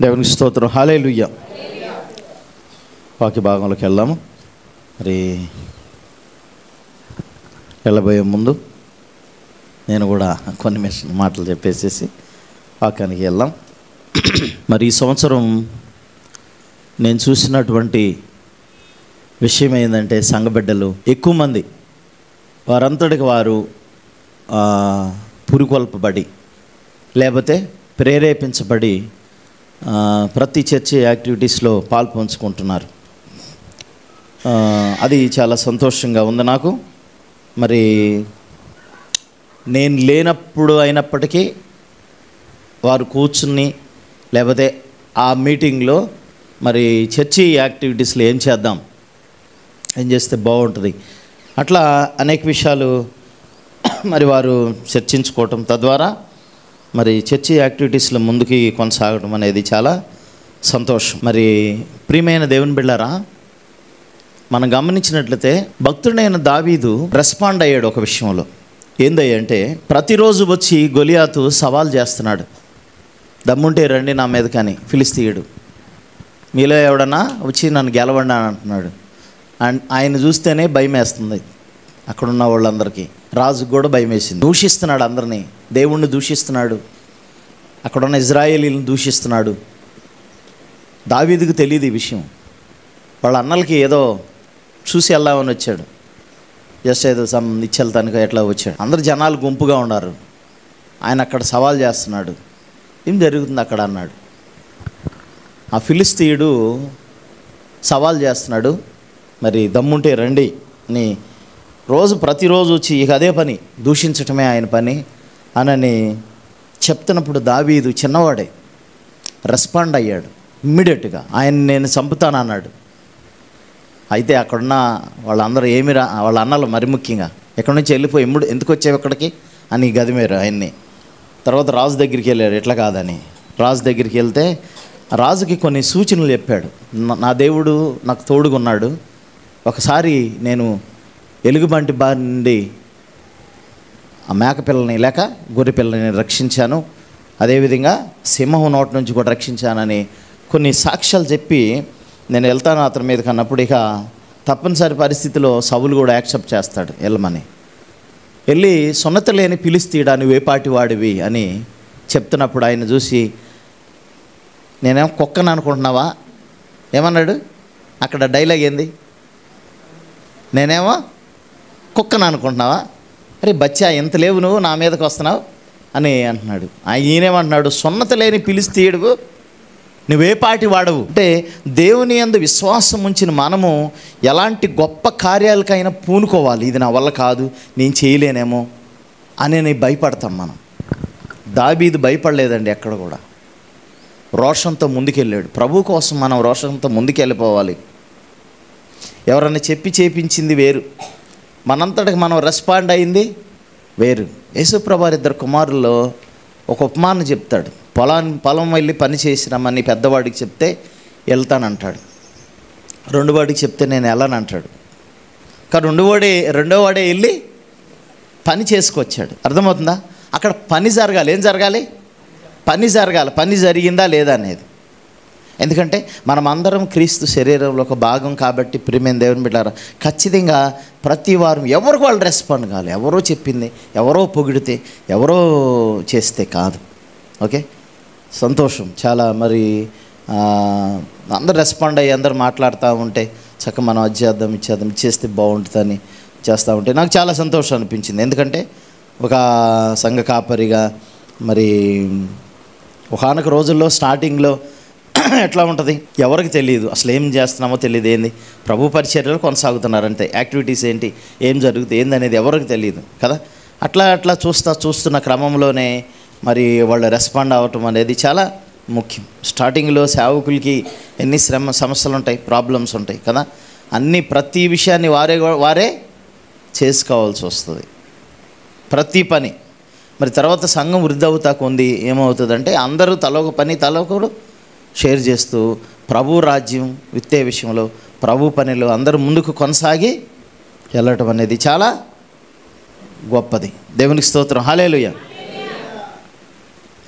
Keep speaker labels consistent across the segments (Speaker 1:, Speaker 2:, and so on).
Speaker 1: దేవునికి స్తోత్రం. హల్లెలూయా. వాక్య భాగంలోకి వెళ్దాము. మరి వెళ్ళబోయే ముందు నేను కూడా కొన్ని మాటలు చెప్పేసేసి వాక్యానికి వెళ్దాం. మరి ఈ సంవత్సరం నేను చూసినటువంటి విషయం ఏంటంటే, సంఘబిడ్డలు ఎక్కువ మంది వారంతటికి వారు పురికొల్పబడి లేకపోతే ప్రేరేపించబడి ప్రతి చర్చ యాక్టివిటీస్లో పాల్పంచుకుంటున్నారు. అది చాలా సంతోషంగా ఉంది నాకు. మరి నేను లేనప్పుడు అయినప్పటికీ వారు కూర్చుని లేకపోతే ఆ మీటింగ్లో మరి చర్చి యాక్టివిటీస్లో ఏం చేద్దాం, ఏం చేస్తే బాగుంటుంది, అట్లా అనేక విషయాలు మరి వారు చర్చించుకోవటం, తద్వారా మరి చర్చి యాక్టివిటీస్లో ముందుకి కొనసాగడం అనేది చాలా సంతోషం. మరి ప్రియమైన దేవుని బిడ్డలారా, మనం గమనించినట్లయితే భక్తుడైన దావీదు రెస్పాండ్ అయ్యాడు ఒక విషయంలో. ఏందంటే, ప్రతిరోజు వచ్చి గొలియాతు సవాల్ చేస్తున్నాడు, దమ్ముంటే రండి నా మీద కానీ ఫిలిస్తీయుడు, మీలో ఎవడన్నా వచ్చి నన్ను గెలవండి అని అంటున్నాడు. ఆయన చూస్తేనే భయం వేస్తుంది అక్కడున్న వాళ్ళందరికీ. రాజుకు కూడా భయం వేసింది. దూషిస్తున్నాడు అందరినీ, దేవుణ్ణి దూషిస్తున్నాడు, అక్కడున్న ఇజ్రాయేలీలను దూషిస్తున్నాడు. దావీదుకు తెలియదు ఈ విషయం. వాళ్ళ అన్నలకి ఏదో చూసి వెళ్దామని వచ్చాడు, జస్ట్ ఏదో నిచ్చెళ్తానికి ఎట్లా వచ్చాడు. అందరు జనాలు గుంపుగా ఉన్నారు, ఆయన అక్కడ సవాల్ చేస్తున్నాడు. ఏం జరుగుతుంది అక్కడ అన్నాడు. ఆ ఫిలిస్తీయుడు సవాల్ చేస్తున్నాడు, మరి దమ్ముంటే రండి అని ప్రతిరోజు వచ్చి ఇక అదే పని, దూషించటమే ఆయన పని అని చెప్తున్నప్పుడు దావీదు చిన్నవాడే రెస్పాండ్ అయ్యాడు ఇమ్మీడియట్గా. ఆయన నేను చంపుతాను అన్నాడు. అయితే అక్కడున్న వాళ్ళందరూ వాళ్ళ అన్నలు మరి ముఖ్యంగా ఎక్కడి నుంచి వెళ్ళిపోయి ఎందుకు వచ్చావు ఇక్కడికి అని గదిమేరు ఆయన్ని. తర్వాత రాజు దగ్గరికి వెళ్ళాడు, ఎట్లా కాదని. రాజు దగ్గరికి వెళ్తే రాజుకి కొన్ని సూచనలు చెప్పాడు. నా దేవుడు నాకు తోడుగున్నాడు, ఒకసారి నేను ఎలుగుబంటి బారి నుండి ఆ మేకపిల్లని లేక గొర్రె పిల్లని రక్షించాను, అదేవిధంగా సింహం నోటి నుంచి కూడా రక్షించానని కొన్ని సాక్ష్యాలు చెప్పి నేను వెళ్తాను అతని మీద కన్నప్పుడు, ఇక తప్పనిసరి పరిస్థితిలో సౌలు కూడా యాక్సెప్ట్ చేస్తాడు వెళ్ళమని. వెళ్ళి సున్నత లేని ఫిలిస్తీయుడా నువ్వేపాటి వాడివి అని చెప్తున్నప్పుడు ఆయన చూసి, నేనేమో కుక్కను అనుకుంటున్నావా ఏమన్నాడు అక్కడ డైలాగ్ ఏంది, నేనేమో కుక్కను అనుకుంటున్నావా, అరే బచ్చా ఎంత లేవు నువ్వు నా మీదకి వస్తున్నావు అని అంటున్నాడు. ఈయనేమంటున్నాడు, సున్నత లేని ఫిలిస్తీయుడు నువ్వేపాటి వాడవు. అంటే దేవుని యందు విశ్వాసం ఉంచిన మనము ఎలాంటి గొప్ప కార్యాలకైనా పూనుకోవాలి. ఇది నా వల్ల కాదు, నేను చేయలేనేమో అని భయపడతాం మనం. దావీదు భయపడలేదండి ఎక్కడ కూడా, రోషంతో ముందుకెళ్ళాడు. ప్రభు కోసం మనం రోషంతో ముందుకెళ్ళిపోవాలి. ఎవరన్నా చేపించింది వేరు, మనంతటికి మనం రెస్పాండ్ అయింది వేరు. యేసుప్రభు వారి 2 కుమారుల్లో ఒక ఉపమానం చెప్తాడు. పొలం వెళ్ళి పని చేసినామని పెద్దవాడికి చెప్తే వెళ్తానంటాడు, రెండోవాడికి చెప్తే నేను వెళ్ళనంటాడు. కానీ రెండోవాడే వెళ్ళి పని చేసుకొచ్చాడు. అర్థమవుతుందా? అక్కడ పని జరగాలి. ఏం జరగాలి? పని జరగాలి. పని జరిగిందా లేదా అనేది. ఎందుకంటే మనం అందరం క్రీస్తు శరీరంలో ఒక భాగం కాబట్టి ప్రియమైన దేవుని బిడ్డలారా, ఖచ్చితంగా ప్రతి వారం ఎవరికి వాళ్ళు రెస్పాండ్ కావాలి. ఎవరో చెప్పింది, ఎవరో పొగిడితే, ఎవరో చేస్తే కాదు. ఓకే, సంతోషం చాలా. మరి అందరు రెస్పాండ్ అయ్యి అందరు మాట్లాడుతూ ఉంటే చక్కగా మనం ఇచ్చేద్దాం ఇచ్చేస్తే బాగుంటుందని చేస్తూ ఉంటే నాకు చాలా సంతోషం అనిపించింది. ఎందుకంటే ఒక సంఘ కాపరిగా మరి ఒకానొక రోజుల్లో స్టార్టింగ్లో ఎట్లా ఉంటుంది ఎవరికి తెలియదు, అసలు ఏం చేస్తున్నామో తెలియదు, ఏంది ప్రభు పరిచర్యలు కొనసాగుతున్నారంతే, యాక్టివిటీస్ ఏంటి, ఏం జరుగుతుంది ఏంది అనేది ఎవరికి తెలియదు కదా. అట్లా చూస్తున్న క్రమంలోనే మరి వాళ్ళు రెస్పాండ్ అవ్వటం అనేది చాలా ముఖ్యం. స్టార్టింగ్లో సేవకులకి ఎన్ని సమస్యలు ఉంటాయి, ప్రాబ్లమ్స్ ఉంటాయి కదా. ప్రతి విషయాన్ని వారే చేసుకోవాల్సి వస్తుంది, ప్రతి పని. మరి తర్వాత సంఘం వృద్ధి అవుతా కొంది ఏమవుతుందంటే, అందరూ తలొక పని తలొకరు షేర్ చేస్తూ ప్రభు రాజ్యం విత్తే విషయంలో, ప్రభు పనిలో అందరూ ముందుకు కొనసాగి వెళ్ళటం అనేది చాలా గొప్పది. దేవునికి స్తోత్రం. హల్లెలూయా.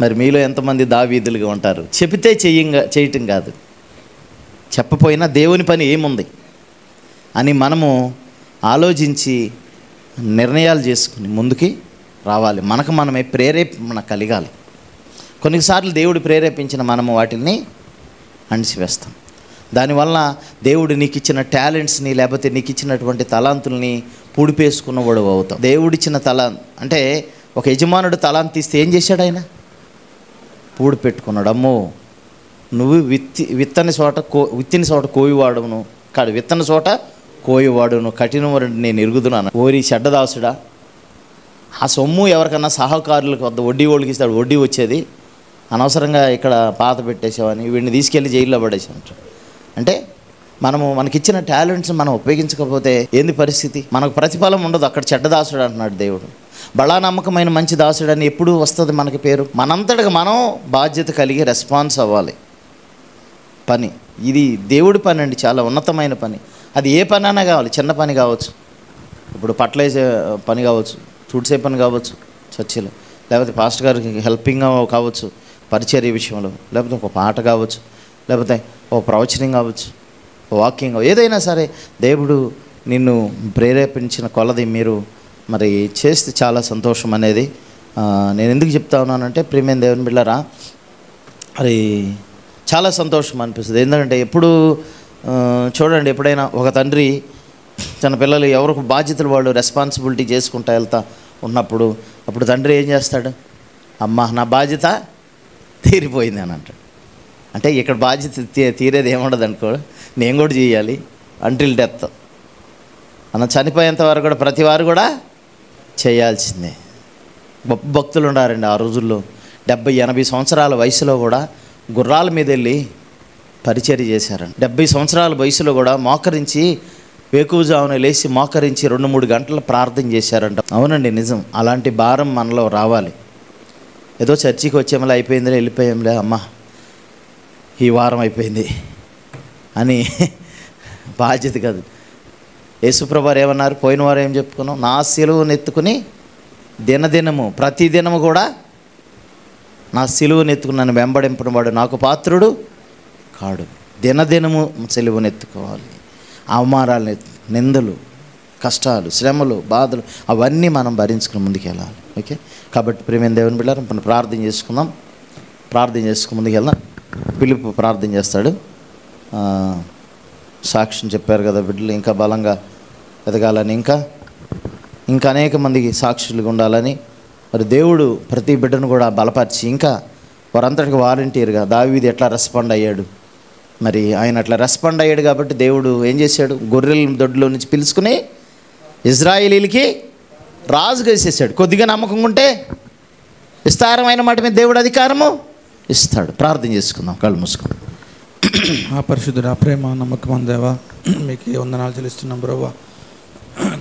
Speaker 1: మరి మీలో ఎంతమంది దావీదులుగా ఉంటారు? చెబితే చేయటం కాదు, చెప్పపోయినా దేవుని పని ఏముంది అని మనము ఆలోచించి నిర్ణయాలు చేసుకుని ముందుకి రావాలి. మనకు మనమే ప్రేరేపణ కలిగాలి. కొన్నిసార్లు దేవుడు ప్రేరేపించిన మనము వాటిని అణిచివేస్తాం. దానివల్ల దేవుడు నీకు ఇచ్చిన టాలెంట్స్ని లేకపోతే నీకు ఇచ్చినటువంటి తలాంతుల్ని పూడిపేసుకున్నవాడు అవుతాం. దేవుడిచ్చిన అంటే ఒక యజమానుడు తలాంత్ తీస్తే ఏం చేశాడు? ఆయన పూడి పెట్టుకున్నాడు. అమ్మో, నువ్వు విత్తని చోట కోయివాడును కాదు, విత్తని చోట కోయివాడును, కఠినవాడు నేను ఎరుగుతున్నాను. ఓరి చెడ్డదాసుడా, ఆ సొమ్ము ఎవరికన్నా సహకారులకు వద్ద వడ్డీ వాళ్ళకి ఇస్తాడు, వడ్డీ వచ్చేది, అనవసరంగా ఇక్కడ పాత పెట్టేసావని వీడిని తీసుకెళ్ళి జైల్లో పడేసామంట. అంటే మనకిచ్చిన టాలెంట్స్ మనం ఉపయోగించకపోతే ఏంది పరిస్థితి? మనకు ప్రతిఫలం ఉండదు. అక్కడ చెడ్డదాసుడు అంటున్నాడు దేవుడు. బలా నమ్మకమైన మంచి దాసుడు అని ఎప్పుడు వస్తుంది మనకి పేరు? మనంతటిగా మనం బాధ్యత కలిగి రెస్పాన్స్ అవ్వాలి. పని ఇది దేవుడి పని అండి, చాలా ఉన్నతమైన పని. అది ఏ పని అయినా కావాలి, చిన్న పని కావచ్చు, ఇప్పుడు పట్లేసే పని కావచ్చు, తుడిసే పని కావచ్చు చర్చిలో, లేకపోతే పాస్టర్ గారికి హెల్పింగ్ కావచ్చు పరిచర్య విషయంలో, లేకపోతే ఒక పాట కావచ్చు, లేకపోతే ఓ ప్రవచనం కావచ్చు, వాకింగ్, ఏదైనా సరే దేవుడు నిన్ను ప్రేరేపించిన కొలది మీరు మరి చేస్తే చాలా సంతోషం అనేది నేను ఎందుకు చెప్తా ఉన్నానంటే, ప్రియమైన దేవుని బిడ్డలారా, మరి చాలా సంతోషం అనిపిస్తుంది. ఎందుకంటే ఎప్పుడు చూడండి, ఎప్పుడైనా ఒక తండ్రి తన పిల్లలు ఎవరికి బాధ్యతలు వాళ్ళు రెస్పాన్సిబిలిటీ చేసుకుంటా వెళ్తా ఉన్నప్పుడు అప్పుడు తండ్రి ఏం చేస్తాడు? అమ్మ నా బాధ్యత తీరిపోయింది అని అంటాడు. అంటే ఇక్కడ బాధ్యత తీరేది ఏముండదు అనుకో, నేను కూడా చేయాలి అంటిల్ డెత్ అన్న, చనిపోయేంత వరకు కూడా ప్రతి వారు కూడా చేయాల్సిందే. గొప్ప భక్తులు ఉన్నారండి ఆ రోజుల్లో, 70-80 సంవత్సరాల వయసులో కూడా గుర్రాల మీద వెళ్ళి పరిచర్య చేశారండి. 70 సంవత్సరాల వయసులో కూడా మోకరించి వేకువజామున లేచి మోకరించి 2-3 గంటలు ప్రార్థన చేశారంట. అవునండి, నిజం. అలాంటి భారం మనలో రావాలి. ఏదో చర్చికి వచ్చేమలే, అయిపోయిందిలే, వెళ్ళిపోయాంలే, అమ్మ ఈ వారం అయిపోయింది అని బాధ్యత కాదు. యేసుప్రభువారు ఏమన్నారు? పోయిన వారం ఏం చెప్పుకున్నాం? నా సిలువను ఎత్తుకుని దినదినము ప్రతిదినము కూడా నా సిలువను ఎత్తుకుని నన్ను వెంబడింపడం వాడు నాకు పాత్రుడు కాడు. దినదినము సిలువను ఎత్తుకోవాలి. అవమానాలు, నిందలు, కష్టాలు, శ్రమలు, బాధలు అవన్నీ మనం భరించుకుని ముందుకు వెళ్ళాలి. ఓకే, కాబట్టి ప్రియమైన దేవుని బిడ్డలారా, మనం ప్రార్థన చేసుకుందాం. ప్రార్థన చేసుకుని ముందుకు వెళ్దాం. పిలుపు ప్రార్థన చేస్తాడు. సాక్ష్యం చెప్పారు కదా బిడ్డలు, ఇంకా బలంగా ఎదగాలని, ఇంకా అనేక మందికి సాక్షులుగా ఉండాలని మరి దేవుడు ప్రతి బిడ్డను కూడా బలపరిచి ఇంకా వారంతటికి వాలంటీర్గా దావీదు ఎట్లా రెస్పాండ్ అయ్యాడు, మరి ఆయన అట్లా రెస్పాండ్ అయ్యాడు కాబట్టి దేవుడు ఏం చేశాడు? గొర్రెల దొడ్లో నుంచి పిలుచుకుని ఇజ్రాయేలీలకి రాజుగా వేసేసాడు. కొద్దిగా నమ్మకం ఉంటే విస్తారమైన మాట మీద దేవుడు అధికారము ఇస్తాడు. ప్రార్థన చేసుకుందాం, కళ్ళు మూసుకుందాం.
Speaker 2: ఆ పరిశుద్ధుడా, ప్రేమ నమ్మకం దేవా, మీకు వందనాలు చెల్లిస్తున్నాం ప్రభా,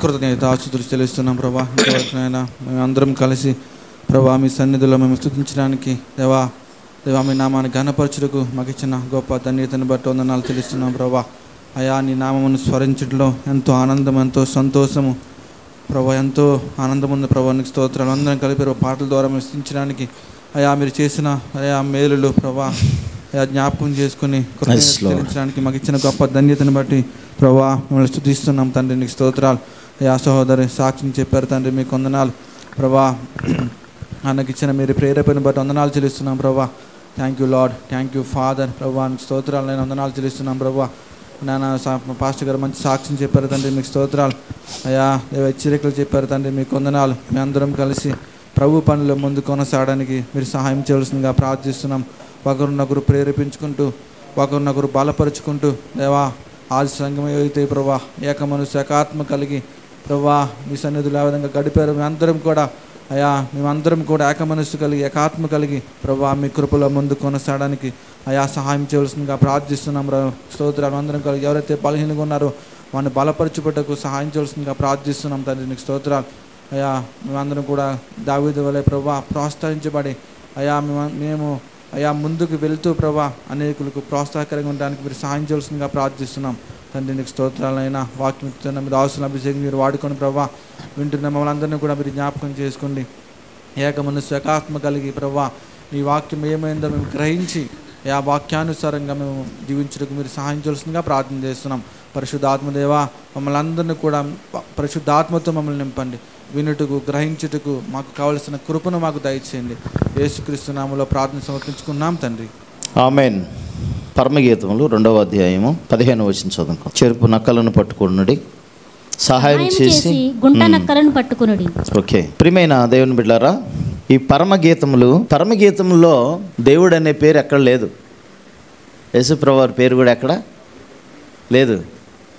Speaker 2: కృతజ్ఞత ఆస్తుతులు చెల్లిస్తున్నాం ప్రభా. ఇంతవరకునైనా మేము అందరం కలిసి ప్రభా మీ సన్నిధిలో మేము స్తుతించడానికి దేవా మీ నామాన్ని ఘనపరచుటకు మాకు ఇచ్చిన గొప్ప ధన్యతను బట్టి వందనాలు చెల్లిస్తున్నాం ప్రభా. అయా నీ నామమును స్మరించడంలో ఎంతో ఆనందం, ఎంతో సంతోషము ప్రభా, ఎంతో ఆనందం ఉంది ప్రభా. నీకు స్తోత్రాలు. అందరం కలిపి పాటల ద్వారా మేము స్తుతించడానికి అయా మీరు చేసిన అయా మేలులు ప్రభా జ్ఞాపకం చేసుకుని చెల్లించడానికి మాకు ఇచ్చిన గొప్ప ధన్యతను బట్టి ప్రభా మిమ్మల్ని స్తుతిస్తున్నాం తండ్రి. నీకు స్తోత్రాలు. అయా సహోదరి సాక్షిని చెప్పారు తండ్రి, మీకు వందనాలు ప్రభా. నాకు ఇచ్చిన మీరు ప్రేరేపణ బట్టి వందనాలు చెల్లిస్తున్నాం ప్రభా. Thank you lord, thank you father ప్రభా. నీకు స్తోత్రాలు. నేను వందనాలు చెల్లిస్తున్నాం ప్రభా. నాన్న పాస్టర్ గారు మంచి సాక్షిని చెప్పారు తండ్రి, మీకు స్తోత్రాలు. అయా హెచ్చరికలు చెప్పారు తండ్రి, మీకు వందనాలు. మేము అందరం కలిసి ప్రభు పనిలో ముందు కొనసాగడానికి మీరు సహాయం చేయవలసిందిగా ప్రార్థిస్తున్నాం. ఒకరినొకరు ప్రేరేపించుకుంటూ, ఒకరినొకరు బలపరుచుకుంటూ దేవా ఆది సంఘం అయితే ప్రభా ఏక మనసు ఏకాత్మ కలిగి ప్రభా మీ సన్నిధులు ఆ విధంగా గడిపారు. మేమందరం కూడా అయా మేమందరం కూడా ఏక మనస్సు కలిగి ఏకాత్మ కలిగి ప్రభా మీ కృపలో ముందు కొనసాగడానికి అయా సహాయం చేయవలసిందిగా ప్రార్థిస్తున్నాం. స్తోత్రాలు. అందరం కలిగి ఎవరైతే బలహీనంగా ఉన్నారో వాడిని బలపరచుటకు సహాయం చేయవలసిందిగా ప్రార్థిస్తున్నాం తండ్రి. నీకు స్తోత్రాలు. అయా మేమందరం కూడా దావీదు వలె ప్రభా ప్రోత్సహించబడి అయా మేము అయా ముందుకు వెళ్తూ ప్రభా అనేకులకు ప్రోత్సాహకరంగా ఉండడానికి మీరు సహాయం చేయవలసిందిగా ప్రార్థిస్తున్నాం తండ్రి. నీకు స్తోత్రాలైనా వాక్యం మీరు అవసరం అభిషేకం మీరు వాడుకొని ప్రభా వింటున్న మమ్మల్ని అందరినీ కూడా మీరు జ్ఞాపకం చేసుకోండి. ఏక మనస్సు ఏకాత్మ కలిగి ప్రభా నీ వాక్యం ఏమైందో మేము గ్రహించి ఆ వాక్యానుసారంగా మేము జీవించడానికి మీరు సహాయం చేయాల్సిందిగా ప్రార్థన చేస్తున్నాం. పరిశుద్ధాత్మదేవా, మమ్మల్ని అందరినీ కూడా పరిశుద్ధాత్మతో మమ్మల్ని నింపండి. వినుటకు, గ్రహించుటకు మాకు కావలసిన కృపను మాకు దయచేయండి. యేసుక్రీస్తు నామములో ప్రార్థన సమర్పించుకున్నాం తండ్రి.
Speaker 1: ఆమేన్. పరమగీతములు 2వ అధ్యాయము 15వ వచనం చదువుకో. చెరుపు నక్కలను పట్టుకొనుడి, సహాయం చేసి
Speaker 3: గుంట నక్కలను పట్టుకొనుడి.
Speaker 1: ఓకే, ప్రియమైన దేవుని బిడ్డలారా, ఈ పరమగీతములో దేవుడు అనే పేరు ఎక్కడ లేదు. యేసుప్రభు వారి పేరు కూడా ఎక్కడ లేదు.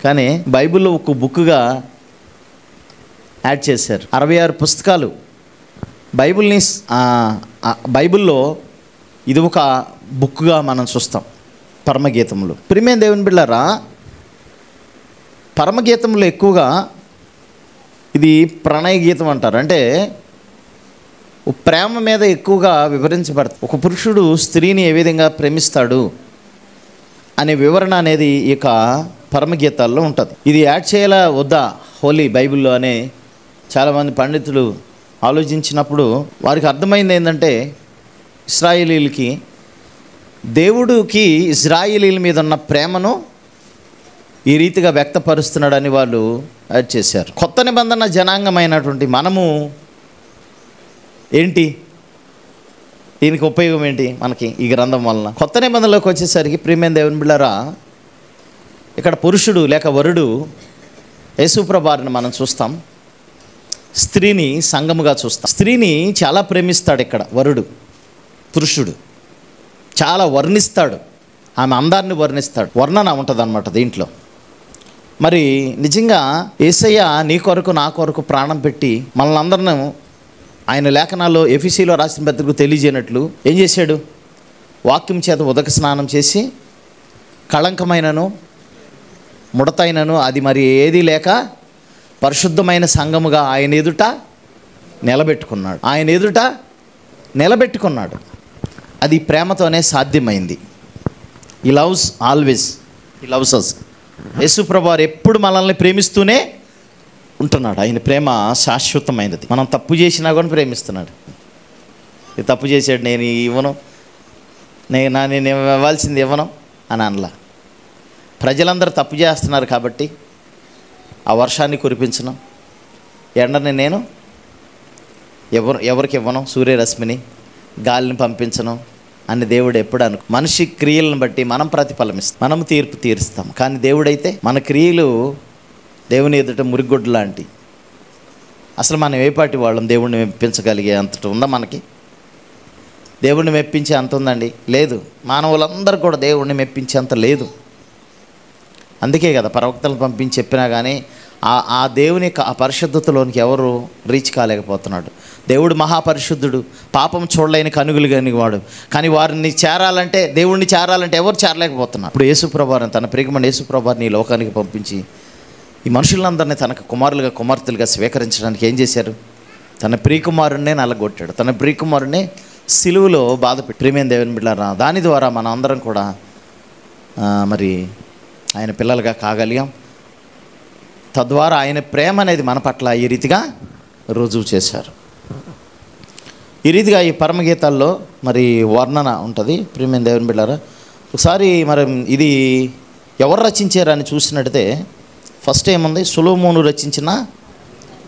Speaker 1: కానీ బైబిల్లో ఒక బుక్గా యాడ్ చేశారు. 66 పుస్తకాలు బైబిల్లో ఇది ఒక బుక్గా మనం చూస్తాం. పరమగీతములు. ప్రియమైన దేవుని బిడ్డలారా, పరమగీతంలో ఎక్కువగా ఇది ప్రణయ గీతం అంటారు. అంటే ప్రేమ మీద ఎక్కువగా వివరించబడుతుంది. ఒక పురుషుడు స్త్రీని ఏ విధంగా ప్రేమిస్తాడు అనే వివరణ అనేది ఇక పరమగీతాల్లో ఉంటుంది. ఇది యాడ్ చేయాలా వద్దా హోలీ బైబిల్లో అనే చాలామంది పండితులు ఆలోచించినప్పుడు వారికి అర్థమైంది ఏంటంటే, ఇశ్రాయేలీలకి దేవుడికి ఇశ్రాయేలీల మీద ఉన్న ప్రేమను ఈ రీతిగా వ్యక్తపరుస్తున్నాడని వాళ్ళు యాడ్ చేశారు. కొత్త నిబంధన జనాంగమైనటువంటి మనము ఏంటి, దీనికి ఉపయోగం ఏంటి మనకి ఈ గ్రంథం వలన? కొత్త నిబంధనలోకి వచ్చేసరికి ప్రియమైన దేవుని బిడ్డలారా, ఇక్కడ పురుషుడు లేక వరుడు యేసుప్రభుని మనం చూస్తాం, స్త్రీని సంఘముగా చూస్తాం. స్త్రీని చాలా ప్రేమిస్తాడు ఇక్కడ వరుడు. పురుషుడు చాలా వర్ణిస్తాడు, ఆమె అందాన్ని వర్ణిస్తాడు. వర్ణన ఉంటుంది అన్నమాట దీంట్లో. మరి నిజంగా యేసయ్య నీ కొరకు నా కొరకు ప్రాణం పెట్టి మనల్ని అందరినీ ఆయన లేఖనాల్లో ఎఫెసీలో రాసిన పత్రికకు తెలియజేయనట్లు ఏం చేశాడు? వాక్యం చేత ఉదక స్నానం చేసి కళంకమైనను ముడతైనను అది మరి ఏది లేక పరిశుద్ధమైన సంఘముగా ఆయన ఎదుట నిలబెట్టుకున్నాడు. అది ప్రేమతోనే సాధ్యమైంది. ఈ లవ్స్ ఆల్వేస్, ఈ లవ్స్ అస్. యేసుప్రభు వారు ఎప్పుడు మనల్ని ప్రేమిస్తూనే ఉంటున్నాడు. ఆయన ప్రేమ శాశ్వతమైనది. మనం తప్పు చేసినా కూడా ప్రేమిస్తున్నాడు. ఇది తప్పు చేశాడు, నేను ఇవ్వను, నేను ఇవ్వాల్సింది ఇవ్వను అని అనలా. ప్రజలందరూ తప్పు చేస్తున్నారు కాబట్టి ఆ వర్షాన్ని కురిపించను, ఎండని నేను ఎవరికి ఇవ్వను, సూర్యరశ్మిని గాలిని పంపించను అని దేవుడు ఎప్పుడు మనిషి క్రియలను బట్టి మనం ప్రతిఫలం ఇస్తాం, మనం తీర్పు తీరుస్తాం. కానీ దేవుడైతే మన క్రియలు దేవుని ఎదుట మురిగొడ్డు లాంటి. అసలు మనం ఏపాటి వాళ్ళం దేవుణ్ణి మెప్పించగలిగే అంతటి ఉందా మనకి? దేవుణ్ణి మెప్పించే అంత ఉందండి? లేదు. మానవులందరూ కూడా దేవుణ్ణి మెప్పించే అంత లేదు. అందుకే కదా ప్రవక్తలను పంపించి చెప్పినా కానీ ఆ దేవుని ఆ పరిశుద్ధతలోనికి ఎవరు రీచ్ కాలేకపోతున్నాడు. దేవుడు మహాపరిశుద్ధుడు, పాపం చూడలేని కనుగులు కానివాడు. కానీ వారిని చేరాలంటే, దేవుణ్ణి చేరాలంటే ఎవరు చేరలేకపోతున్నారు. ఇప్పుడు యేసుప్రభువారిని, తన ప్రియమైన యేసుప్రభువారిని ఈ లోకానికి పంపించి ఈ మనుషులందరినీ తనకు కుమారులుగా కుమార్తెలుగా స్వీకరించడానికి ఏం చేశారు? తన ప్రియకుమారుణ్ణే నల్లగొట్టాడు, తన ప్రియకుమారుణ్ణే సిలువలో బాధపెట్టి. ప్రియమైన దేవుని బిడ్డలారా, దాని ద్వారా మనం అందరం కూడా మరి ఆయన పిల్లలుగా కాగలిగాం. తద్వారా ఆయన ప్రేమ అనేది మన పట్ల ఈ రీతిగా రుజువు చేశారు. ఈ రీతిగా ఈ పరమగీతాల్లో మరి వర్ణన ఉంటుంది. ప్రియమైన దేవుని బిడ్డలారా, ఒకసారి మరి ఇది ఎవరు రచించారని చూసినట్టయితే ఫస్ట్ ఏముంది? సొలొమోను రచించిన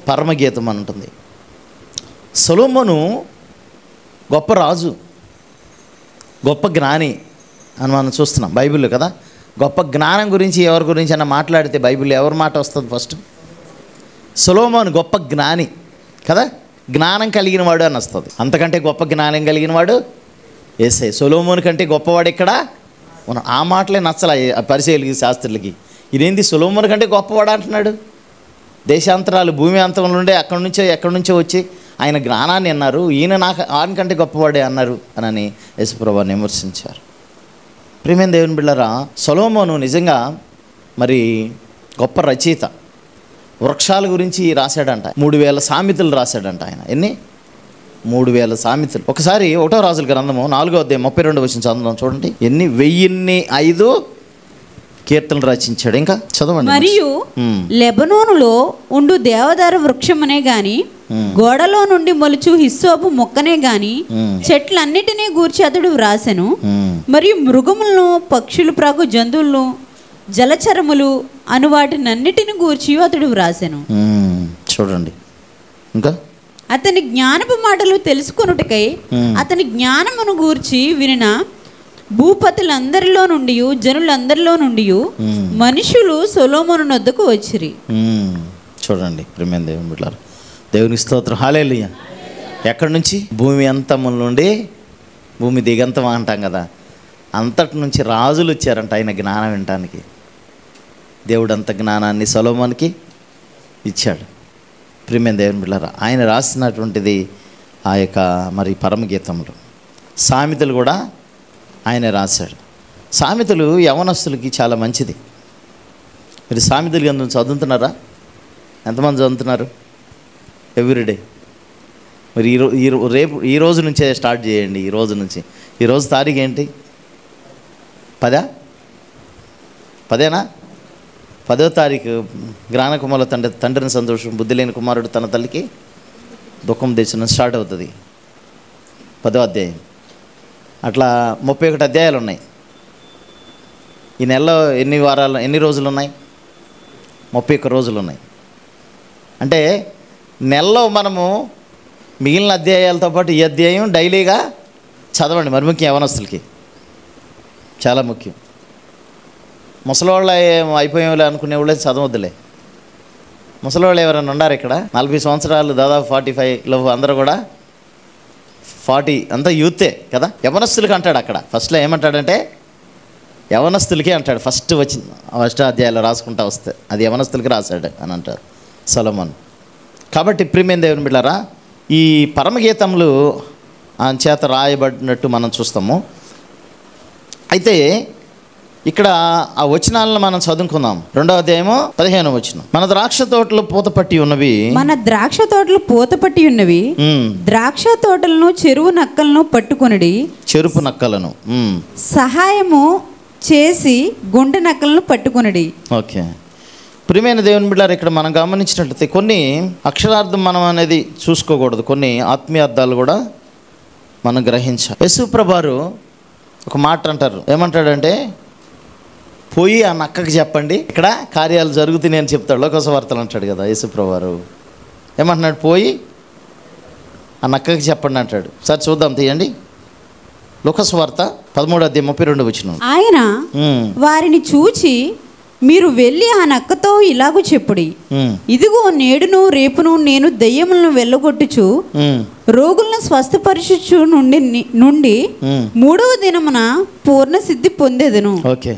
Speaker 1: పరమగీతం అని ఉంటుంది. సొలొమోను గొప్ప రాజు, గొప్ప జ్ఞాని అని మనం చూస్తున్నాం బైబిల్లో కదా. గొప్ప జ్ఞానం గురించి ఎవరి గురించి అన్న మాట్లాడితే బైబిల్లో ఎవరి మాట వస్తుంది? ఫస్ట్ సొలొమోను గొప్ప జ్ఞాని కదా, జ్ఞానం కలిగిన వాడు అని వస్తుంది. అంతకంటే గొప్ప జ్ఞానం కలిగిన వాడు యేసయ్య. సొలొమోను కంటే గొప్పవాడు ఇక్కడ ఉన్నాడు. ఆ మాటలే నచ్చల పరిసయ్యులకి, శాస్త్రులకి. ఇదేంటి సొలొమోను కంటే గొప్పవాడు అంటున్నాడు? దేశాంతరాలు, భూమి అంతరంలో ఉండే ఎక్కడి నుంచో వచ్చి ఆయన జ్ఞానాన్ని అన్నారు, ఈయన ఆయన కంటే గొప్పవాడే అన్నారు అని యేసుప్రభువుని విమర్శించారు. ప్రియమైన దేవుని బిడ్డలారా, సొలొమోను నిజంగా మరి గొప్ప రచయిత. వృక్షాల గురించి రాశాడంట. 3000 సామెతలు రాశాడంట ఆయన. ఎన్ని? 3000 సామెతలు. ఒకసారి 1వ రాజుల గ్రంథము 4వ అధ్యాయం 32వ వచనం చదువుదాం. చూడండి, ఎన్ని 1005 కీర్తనలు రచించాడు. ఇంకా చదవండి.
Speaker 4: మరియు లెబనోనులో ఉండు దేవదారు వృక్షమనే గాని గోడలో నుండి మొలుచు హిస్సోపు మొక్కనే గాని చెట్లన్నిటినీ గూర్చి అతడు వ్రాసెను. మరియు మృగములను, పక్షులు, ప్రాకు జంతువులను, జలచరములు అను వాటినన్నిటిని గూర్చి అతడు వ్రాసెను.
Speaker 1: చూడండి, ఇంకా
Speaker 4: అతని జ్ఞానపు మాటలు తెలుసుకొనుటకై అతని జ్ఞానమును గూర్చి వినిన భూపతులందరిలో నుండి, జనులందరిలో నుండి మనుషులు సొలొమోను వద్దకు వచ్చిరి.
Speaker 1: చూడండి ప్రియమైన దేవుని బిడ్డలారా, దేవుని స్తోత్రం, హల్లెలూయా. ఎక్కడి నుంచి? భూమి అంతముల నుండి భూమి దిగంతం అంటాం కదా, అంతటి నుంచి రాజులు వచ్చారంట ఆయన జ్ఞానం వినటానికి. దేవుడు అంత జ్ఞానాన్ని సొలొమోనుకి ఇచ్చాడు. ప్రియమైన దేవుని బిడ్డలారా, ఆయన రాసినటువంటిది ఆ యొక్క మరి పరమగీతంలో. సామెతలు కూడా ఆయన రాశాడు. సామెతలు యవనస్తులకి చాలా మంచిది. మీరు సామెతలు గ్రంథం చదువుతున్నారా? ఎంతమంది చదువుతున్నారు? ఎవ్రీడే. మరి రేపు ఈ రోజు నుంచే స్టార్ట్ చేయండి. ఈ రోజు నుంచి. ఈరోజు తారీఖు ఏంటి? 10 10వ తారీఖు. జ్ఞానకుమారుల తండ్రిని సంతోషం, బుద్ధి లేని కుమారుడు తన తల్లికి దుఃఖం తెచ్చిన స్టార్ట్ అవుతుంది 10వ అధ్యాయం. అట్లా 31 అధ్యాయాలు ఉన్నాయి. ఈ నెలలో ఎన్ని రోజులు ఉన్నాయి? 31 రోజులు ఉన్నాయి. అంటే నెలలో మనము మిగిలిన అధ్యాయాలతో పాటు ఈ అధ్యాయం డైలీగా చదవండి. మరి ముఖ్యం యవనస్తులకి చాలా ముఖ్యం. ముసలివాళ్ళు అయిపోయేవాళ్ళు అనుకునే వాళ్ళే చదవద్దులే. ముసలివాళ్ళు ఎవరైనా ఉన్నారు ఇక్కడ? 40 సంవత్సరాలు, దాదాపు 45లో అందరూ కూడా 40 అంతా యూతే కదా. యవనస్తులకి అంటాడు అక్కడ. ఫస్ట్లో ఏమంటాడంటే యవనస్తులకి అంటాడు. ఫస్ట్ అధ్యాయాలు రాసుకుంటా వస్తే అది యవనస్తులకి రాశాడు అని అంటారు సొలొమోను. కాబట్టి ప్రియమైన దేవుని బిడ్డలారా, ఈ పరమగీతములు ఆయన చేత రాయబడినట్టు మనం చూస్తాము. అయితే ఇక్కడ ఆ వచనాలను మనం చదువుకుందాం. 2వ అధ్యాయము 15వ వచనం. మన ద్రాక్ష తోటలు పూతపట్టి ఉన్నవి,
Speaker 4: మన ద్రాక్ష తోటలు పూతపట్టి ఉన్నవి, ద్రాక్ష తోటలను చెరువు నక్కలను పట్టుకొనిడి,
Speaker 1: చెరుపు నక్కలను
Speaker 4: సహాయము చేసి గుండె నక్కలను పట్టుకొనిడి.
Speaker 1: ఓకే. ప్రియమైన దేవుని బిడ్డలారా, ఇక్కడ మనం గమనించినట్లయితే కొన్ని అక్షరార్థం మనం అనేది చూసుకోకూడదు, కొన్ని ఆత్మీయార్థాలు కూడా మనం గ్రహించాలి. యేసుప్రభువారు ఒక మాట అంటారు. ఏమంటాడంటే, పోయి ఆ నక్కకి చెప్పండి ఇక్కడ కార్యాలు జరుగుతున్నాయి అని చెప్తాడు. లోకసువార్తలు అంటాడు కదా యేసుప్రభువారు. ఏమంటున్నాడు? పోయి ఆ నక్కకి చెప్పండి అంటాడు. సరే చూద్దాం, తీయండి. లోకసువార్త 13వ అధ్యాయం 32వ వచనం.
Speaker 4: ఆయన వారిని చూచి, మీరు వెళ్ళి ఆ నక్కతో ఇలాగూ చెప్పుడి, ఇదిగో నేడును రేపును నేను దెయ్యములను వెళ్ళగొట్టుచు రోగులను స్వస్థపరచుచు నుండి 3వ దినమున పూర్ణ సిద్ధి పొందేదను.
Speaker 1: ఓకే,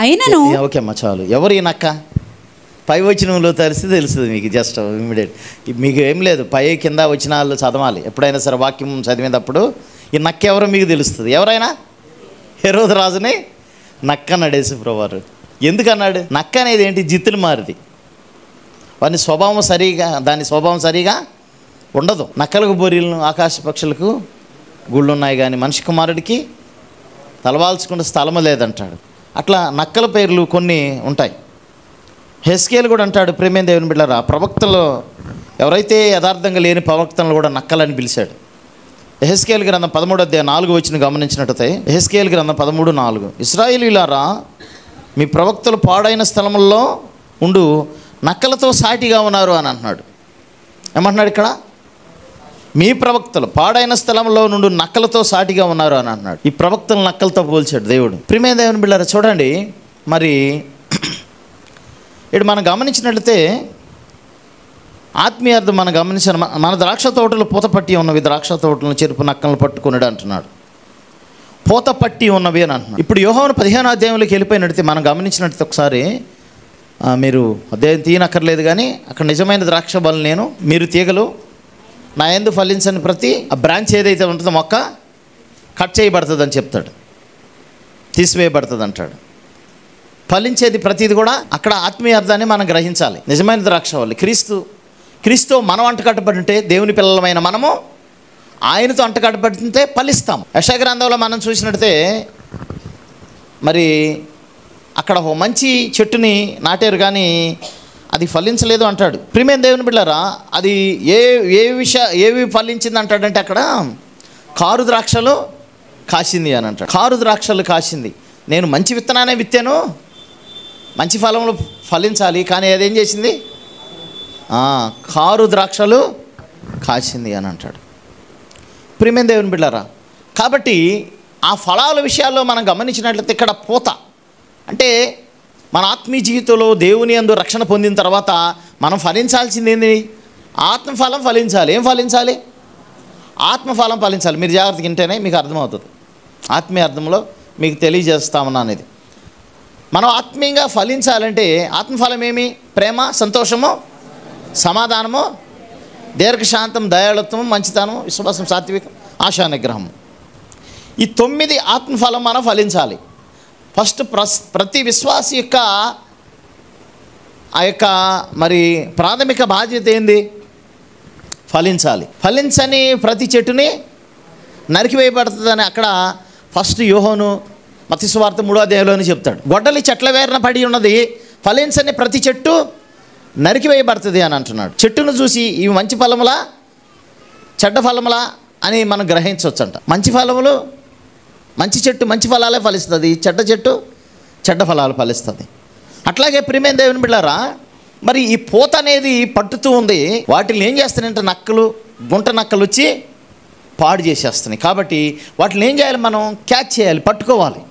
Speaker 4: అయినను
Speaker 1: ఓకే అమ్మా, చాలు. ఎవరు ఈ నక్క? పై వచనంలో తెలుస్తుంది మీకు. జస్ట్ ఇమ్మీడియట్ మీకు ఏం లేదు, పై కింద వచనాలు చదవాలి. ఎప్పుడైనా సరే వాక్యం చదివేటప్పుడు ఈ నక్క ఎవరో మీకు తెలుస్తుంది. ఎవరైనా హెరోదు రాజుని నక్క అన్నాడు యేసుప్రభువారు. ఎందుకన్నాడు? నక్క అనేది ఏంటి? జిత్తులు మారిది. దాని స్వభావం సరిగా ఉండదు. నక్కలకు బొరియలను, ఆకాశ పక్షులకు గుళ్ళు ఉన్నాయి కానీ మనిషి కుమారుడికి తలవాల్చుకునే స్థలము లేదంటాడు. అట్లా నక్కల పేర్లు కొన్ని ఉంటాయి. హెస్కేలు కూడా అంటాడు. ప్రియమైన దేవుని బిడ్డలారా, ప్రవక్తలు ఎవరైతే యథార్థంగా లేని ప్రవక్తలను కూడా నక్కలని పిలిచాడు. హెస్కేలు గ్రంథం 13వ అధ్యాయం 4వ వచనం గమనించినట్టయితే, హెస్కేలు గ్రంథం 13:4, ఇశ్రాయేలీయులారా, మీ ప్రవక్తలు పాడైన స్థలముల్లో ఉండు నక్కలతో సాటిగా ఉన్నారు అని అంటున్నాడు. ఏమంటున్నాడు ఇక్కడ? మీ ప్రవక్తలు పాడైన స్థలంలో నుండి నక్కలతో సాటిగా ఉన్నారు అని అంటున్నాడు. ఈ ప్రవక్తలు నక్కలతో పోల్చాడు దేవుడు. ప్రియమైన దేవుని బిడ్డలారా, చూడండి, మరి ఇక్కడ మనం గమనించినట్లయితే ఆత్మీయార్థం మనం గమనించాలి. మన ద్రాక్ష తోటలు పూతపట్టి ఉన్నవి, ద్రాక్ష తోటలను చెరుపు నక్కలను పట్టుకున్నాడు అంటున్నాడు. పూతపట్టి ఉన్నవి అని అంటున్నాడు. ఇప్పుడు యోహాను 15వ అధ్యాయంలోకి వెళ్ళిపోయినట్టు మనం గమనించినట్టు ఒకసారి మీరు అధ్యాయం తీయనక్కర్లేదు కానీ అక్కడ నిజమైన ద్రాక్ష బలం నేను, మీరు తీగలు, నా యందు ఫలించని ప్రతి ఆ బ్రాంచ్ ఏదైతే ఉంటుందో మొక్క కట్ చేయబడుతుంది అని చెప్తాడు, తీసివేయబడుతుంది అంటాడు. ఫలించేది ప్రతిది కూడా అక్కడ ఆత్మీయ అర్థాన్ని మనం గ్రహించాలి. నిజమైన ద్రాక్ష వల్ల క్రీస్తు మనం అంటకట్టబడి ఉంటే, దేవుని పిల్లలమైన మనము ఆయనతో అంటకట్టబడితే ఫలిస్తాం. యెషయా గ్రంథంలో మనం చూసినట్టే మరి అక్కడ ఒక మంచి చెట్టుని నాటారు కానీ అది ఫలించలేదు అంటాడు. ప్రియమైన దేవుని బిడ్డలారా, అది ఏవి ఫలించింది అంటాడంటే అక్కడ కారు ద్రాక్షలు కాసింది అని అంటాడు. కారు ద్రాక్షలు కాసింది. నేను మంచి విత్తనాన్ని విత్తాను, మంచి ఫలములు ఫలించాలి, కానీ అదేం చేసింది? కారు ద్రాక్షలు కాసింది అని అంటాడు. ప్రియమైన దేవుని బిడ్డలారా, కాబట్టి ఆ ఫలాల విషయాల్లో మనం గమనించినట్లయితే ఇక్కడ పూత అంటే మన ఆత్మీయ జీవితంలో దేవుని యందు రక్షణ పొందిన తర్వాత మనం ఫలించాల్సింది ఏంది? ఆత్మఫలం ఫలించాలి. ఏం ఫలించాలి? ఆత్మఫలం ఫలించాలి. మీరు జాగ్రత్తగా వింటేనే మీకు అర్థమవుతుంది. ఆత్మీయ అర్థంలో మీకు తెలియజేస్తామన్నా ఇది. మనం ఆత్మీయంగా ఫలించాలంటే ఆత్మఫలం ఏమి? ప్రేమ, సంతోషము, సమాధానము, దీర్ఘశాంతం, దయాళుత్వం, మంచితనం, విశ్వాసం, సాత్వికం, ఆశా నిగ్రహం. ఈ 9 ఆత్మఫలం మనం ఫలించాలి. ఫస్ట్ ప్రతి విశ్వాసి యొక్క ఆ యొక్క మరి ప్రాథమిక బాధ్యత ఏంది? ఫలించాలి. ఫలించని ప్రతి చెట్టుని నరికివేయబడుతుందని అక్కడ ఫస్ట్ యోహోను మత్తయి సువార్త 3వ అధ్యాయంలోనే చెప్తాడు. గొడ్డలి చెట్ల వేరున పడి ఉన్నది, ఫలించని ప్రతి చెట్టు నరికివేయబడుతుంది అని అంటున్నాడు. చెట్టును చూసి ఇవి మంచి ఫలములా చెడ్డ ఫలములా అని మనం గ్రహించవచ్చంట. మంచి ఫలములు, మంచి చెట్టు మంచి ఫలాలే ఫలిస్తుంది, చెడ్డ చెట్టు చెడ్డ ఫలాలు ఫలిస్తుంది. అట్లాగే ప్రియమైన దేవుని బిడ్డలారా, మరి ఈ పూత అనేది పట్టుతూ ఉంది. వాటిని ఏం చేస్తానంటే నక్కలు, గుంట నక్కలు వచ్చి పాడు చేసేస్తున్నాయి. కాబట్టి వాటిని ఏం చేయాలి? మనం క్యాచ్ చేయాలి, పట్టుకోవాలి.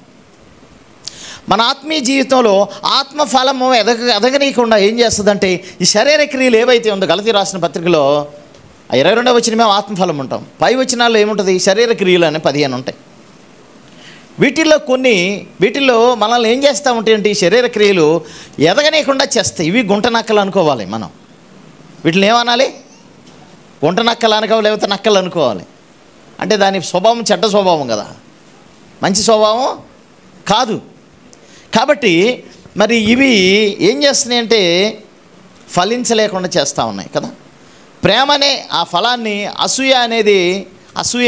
Speaker 1: మన ఆత్మీయ జీవితంలో ఆత్మఫలము ఎదగనీయకుండా ఏం చేస్తుందంటే ఈ శరీర క్రియలు ఏవైతే ఉందో గలతీ రాసిన పత్రికలో 22వ వచనమే ఆత్మఫలం ఉంటాం. పై వచనాల్లో ఏముంటుంది? శరీర క్రియలు అనే 15 ఉంటాయి. వీటిల్లో మనల్ని ఏం చేస్తూ ఉంటాయంటే ఈ శరీర క్రియలు ఎదగనీయకుండా చేస్తాయి. ఇవి గుంట నక్కలు అనుకోవాలి మనం. వీటిని ఏమనాలి? గుంట నక్కలు అనుకోవాలి, లేకపోతే నక్కలు అనుకోవాలి. అంటే దాని స్వభావం చెడ్డ స్వభావం కదా, మంచి స్వభావం కాదు. కాబట్టి మరి ఇవి ఏం చేస్తున్నాయి అంటే ఫలించలేకుండా చేస్తూ ఉన్నాయి కదా. ప్రేమ అనే ఆ ఫలాన్ని అసూయ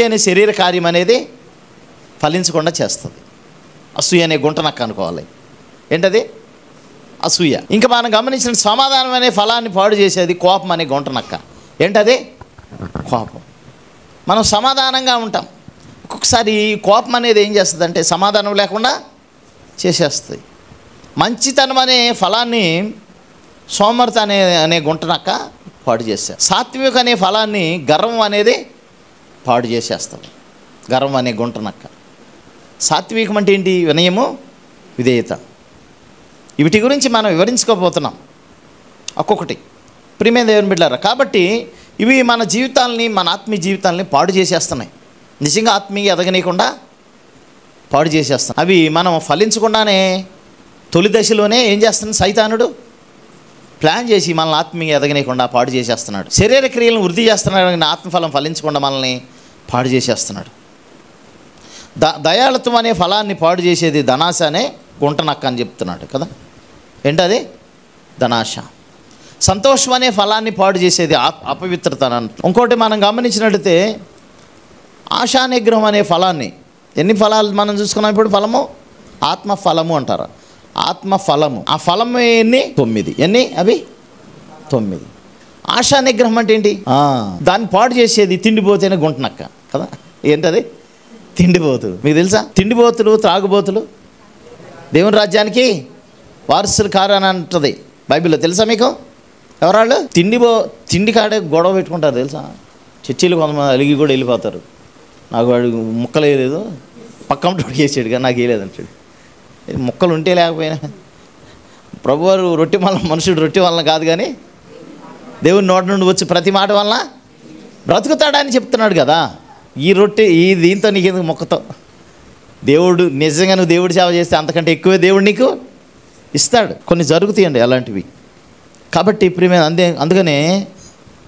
Speaker 1: అనే శరీర కార్యం అనేది ఫలించకుండా చేస్తుంది. అసూయ అనే గుంట నక్క అనుకోవాలి. ఏంటది? అసూయ. ఇంకా మనం గమనించిన సమాధానం అనే ఫలాన్ని పాడు చేసేది కోపం అనే గుంట నక్క. ఏంటది? కోపం. మనం సమాధానంగా ఉంటాం, ఒక్కొక్కసారి కోపం అనేది ఏం చేస్తుంది అంటే సమాధానం లేకుండా చేసేస్తుంది. మంచితనం అనే ఫలాన్ని సోమర్త అనే గుంట నక్క పాడు చేస్తారు. సాత్విక అనే ఫలాన్ని గర్వం అనేది పాడు చేసేస్తుంది. గర్వం అనే గుంట నక్క. సాత్వికం అంటే ఏంటి? వినయము, విధేయత. వీటి గురించి మనం వివరించుకోబోతున్నాం ఒక్కొక్కటి. ప్రియమైన దేవుని బిడ్డలారా, కాబట్టి ఇవి మన జీవితాలని, మన ఆత్మీయ జీవితాలని పాడు చేసేస్తున్నాయి. నిజంగా ఆత్మీయ ఎదగనీయకుండా పాడు చేసేస్తాం. అవి మనం ఫలించకుండానే తొలి దశలోనే ఏం చేస్తున్నాడు? సైతానుడు ప్లాన్ చేసి మనల్ని ఆత్మీయ ఎదగనీయకుండా పాడు చేసేస్తున్నాడు. శరీర క్రియలను వృద్ధి చేస్తున్నాడు, కానీ ఆత్మఫలం ఫలించకుండా మనల్ని పాడు చేసేస్తున్నాడు. దయాళుత్వం అనే ఫలాన్ని పాడు చేసేది ధనాశ అనే గుంట నక్క అని చెప్తున్నాడు కదా. ఏంటది? ధనాశ. సంతోషం అనే ఫలాన్ని పాడు చేసేది అపవిత్రత అని. ఇంకోటి మనం గమనించినట్లయితే ఆశా నిగ్రహం అనే ఫలాన్ని, ఎన్ని ఫలాలు మనం చూసుకున్నాం ఇప్పుడు? ఫలము, ఆత్మఫలము అంటారు. ఆత్మఫలము, ఆ ఫలము ఎన్ని? 9. ఎన్ని అవి? 9. ఆశా నిగ్రహం అంటే ఏంటి? దాన్ని పాడు చేసేది తిండిపోతేనే గుంట నక్క కదా. ఏంటది? తిండిపోతు. మీకు తెలుసా? తిండిపోతులు, త్రాగుబోతులు దేవుని రాజ్యానికి వారసులు కారు అని అంటుంది బైబిల్లో. తెలుసా మీకు? ఎవరాళ్ళు? తిండి కాడే గొడవ పెట్టుకుంటారు తెలుసా. చర్చీలు కొంతమంది అలిగి కూడా వెళ్ళిపోతారు. నాకు వాడు ముక్కలు వేయలేదు, పక్కన వేసాడు కానీ నాకు వేయలేదంటాడు. ముక్కలు ఉంటే లేకపోయినా ప్రభువారు రొట్టె వల్ల, మనుషుడు రొట్టె వలన కాదు కానీ దేవుని నోటి నుండి వచ్చి ప్రతి మాట వలన బ్రతుకుతాడని చెప్తున్నాడు కదా. ఈ రొట్టె దీంతో నీకు ఎందుకు మొక్కతో? దేవుడు నిజంగా నువ్వు దేవుడి సేవ చేస్తే అంతకంటే ఎక్కువే దేవుడు నీకు ఇస్తాడు. కొన్ని జరుగుతాయండి అలాంటివి. కాబట్టి ప్రియమైన అందుకనే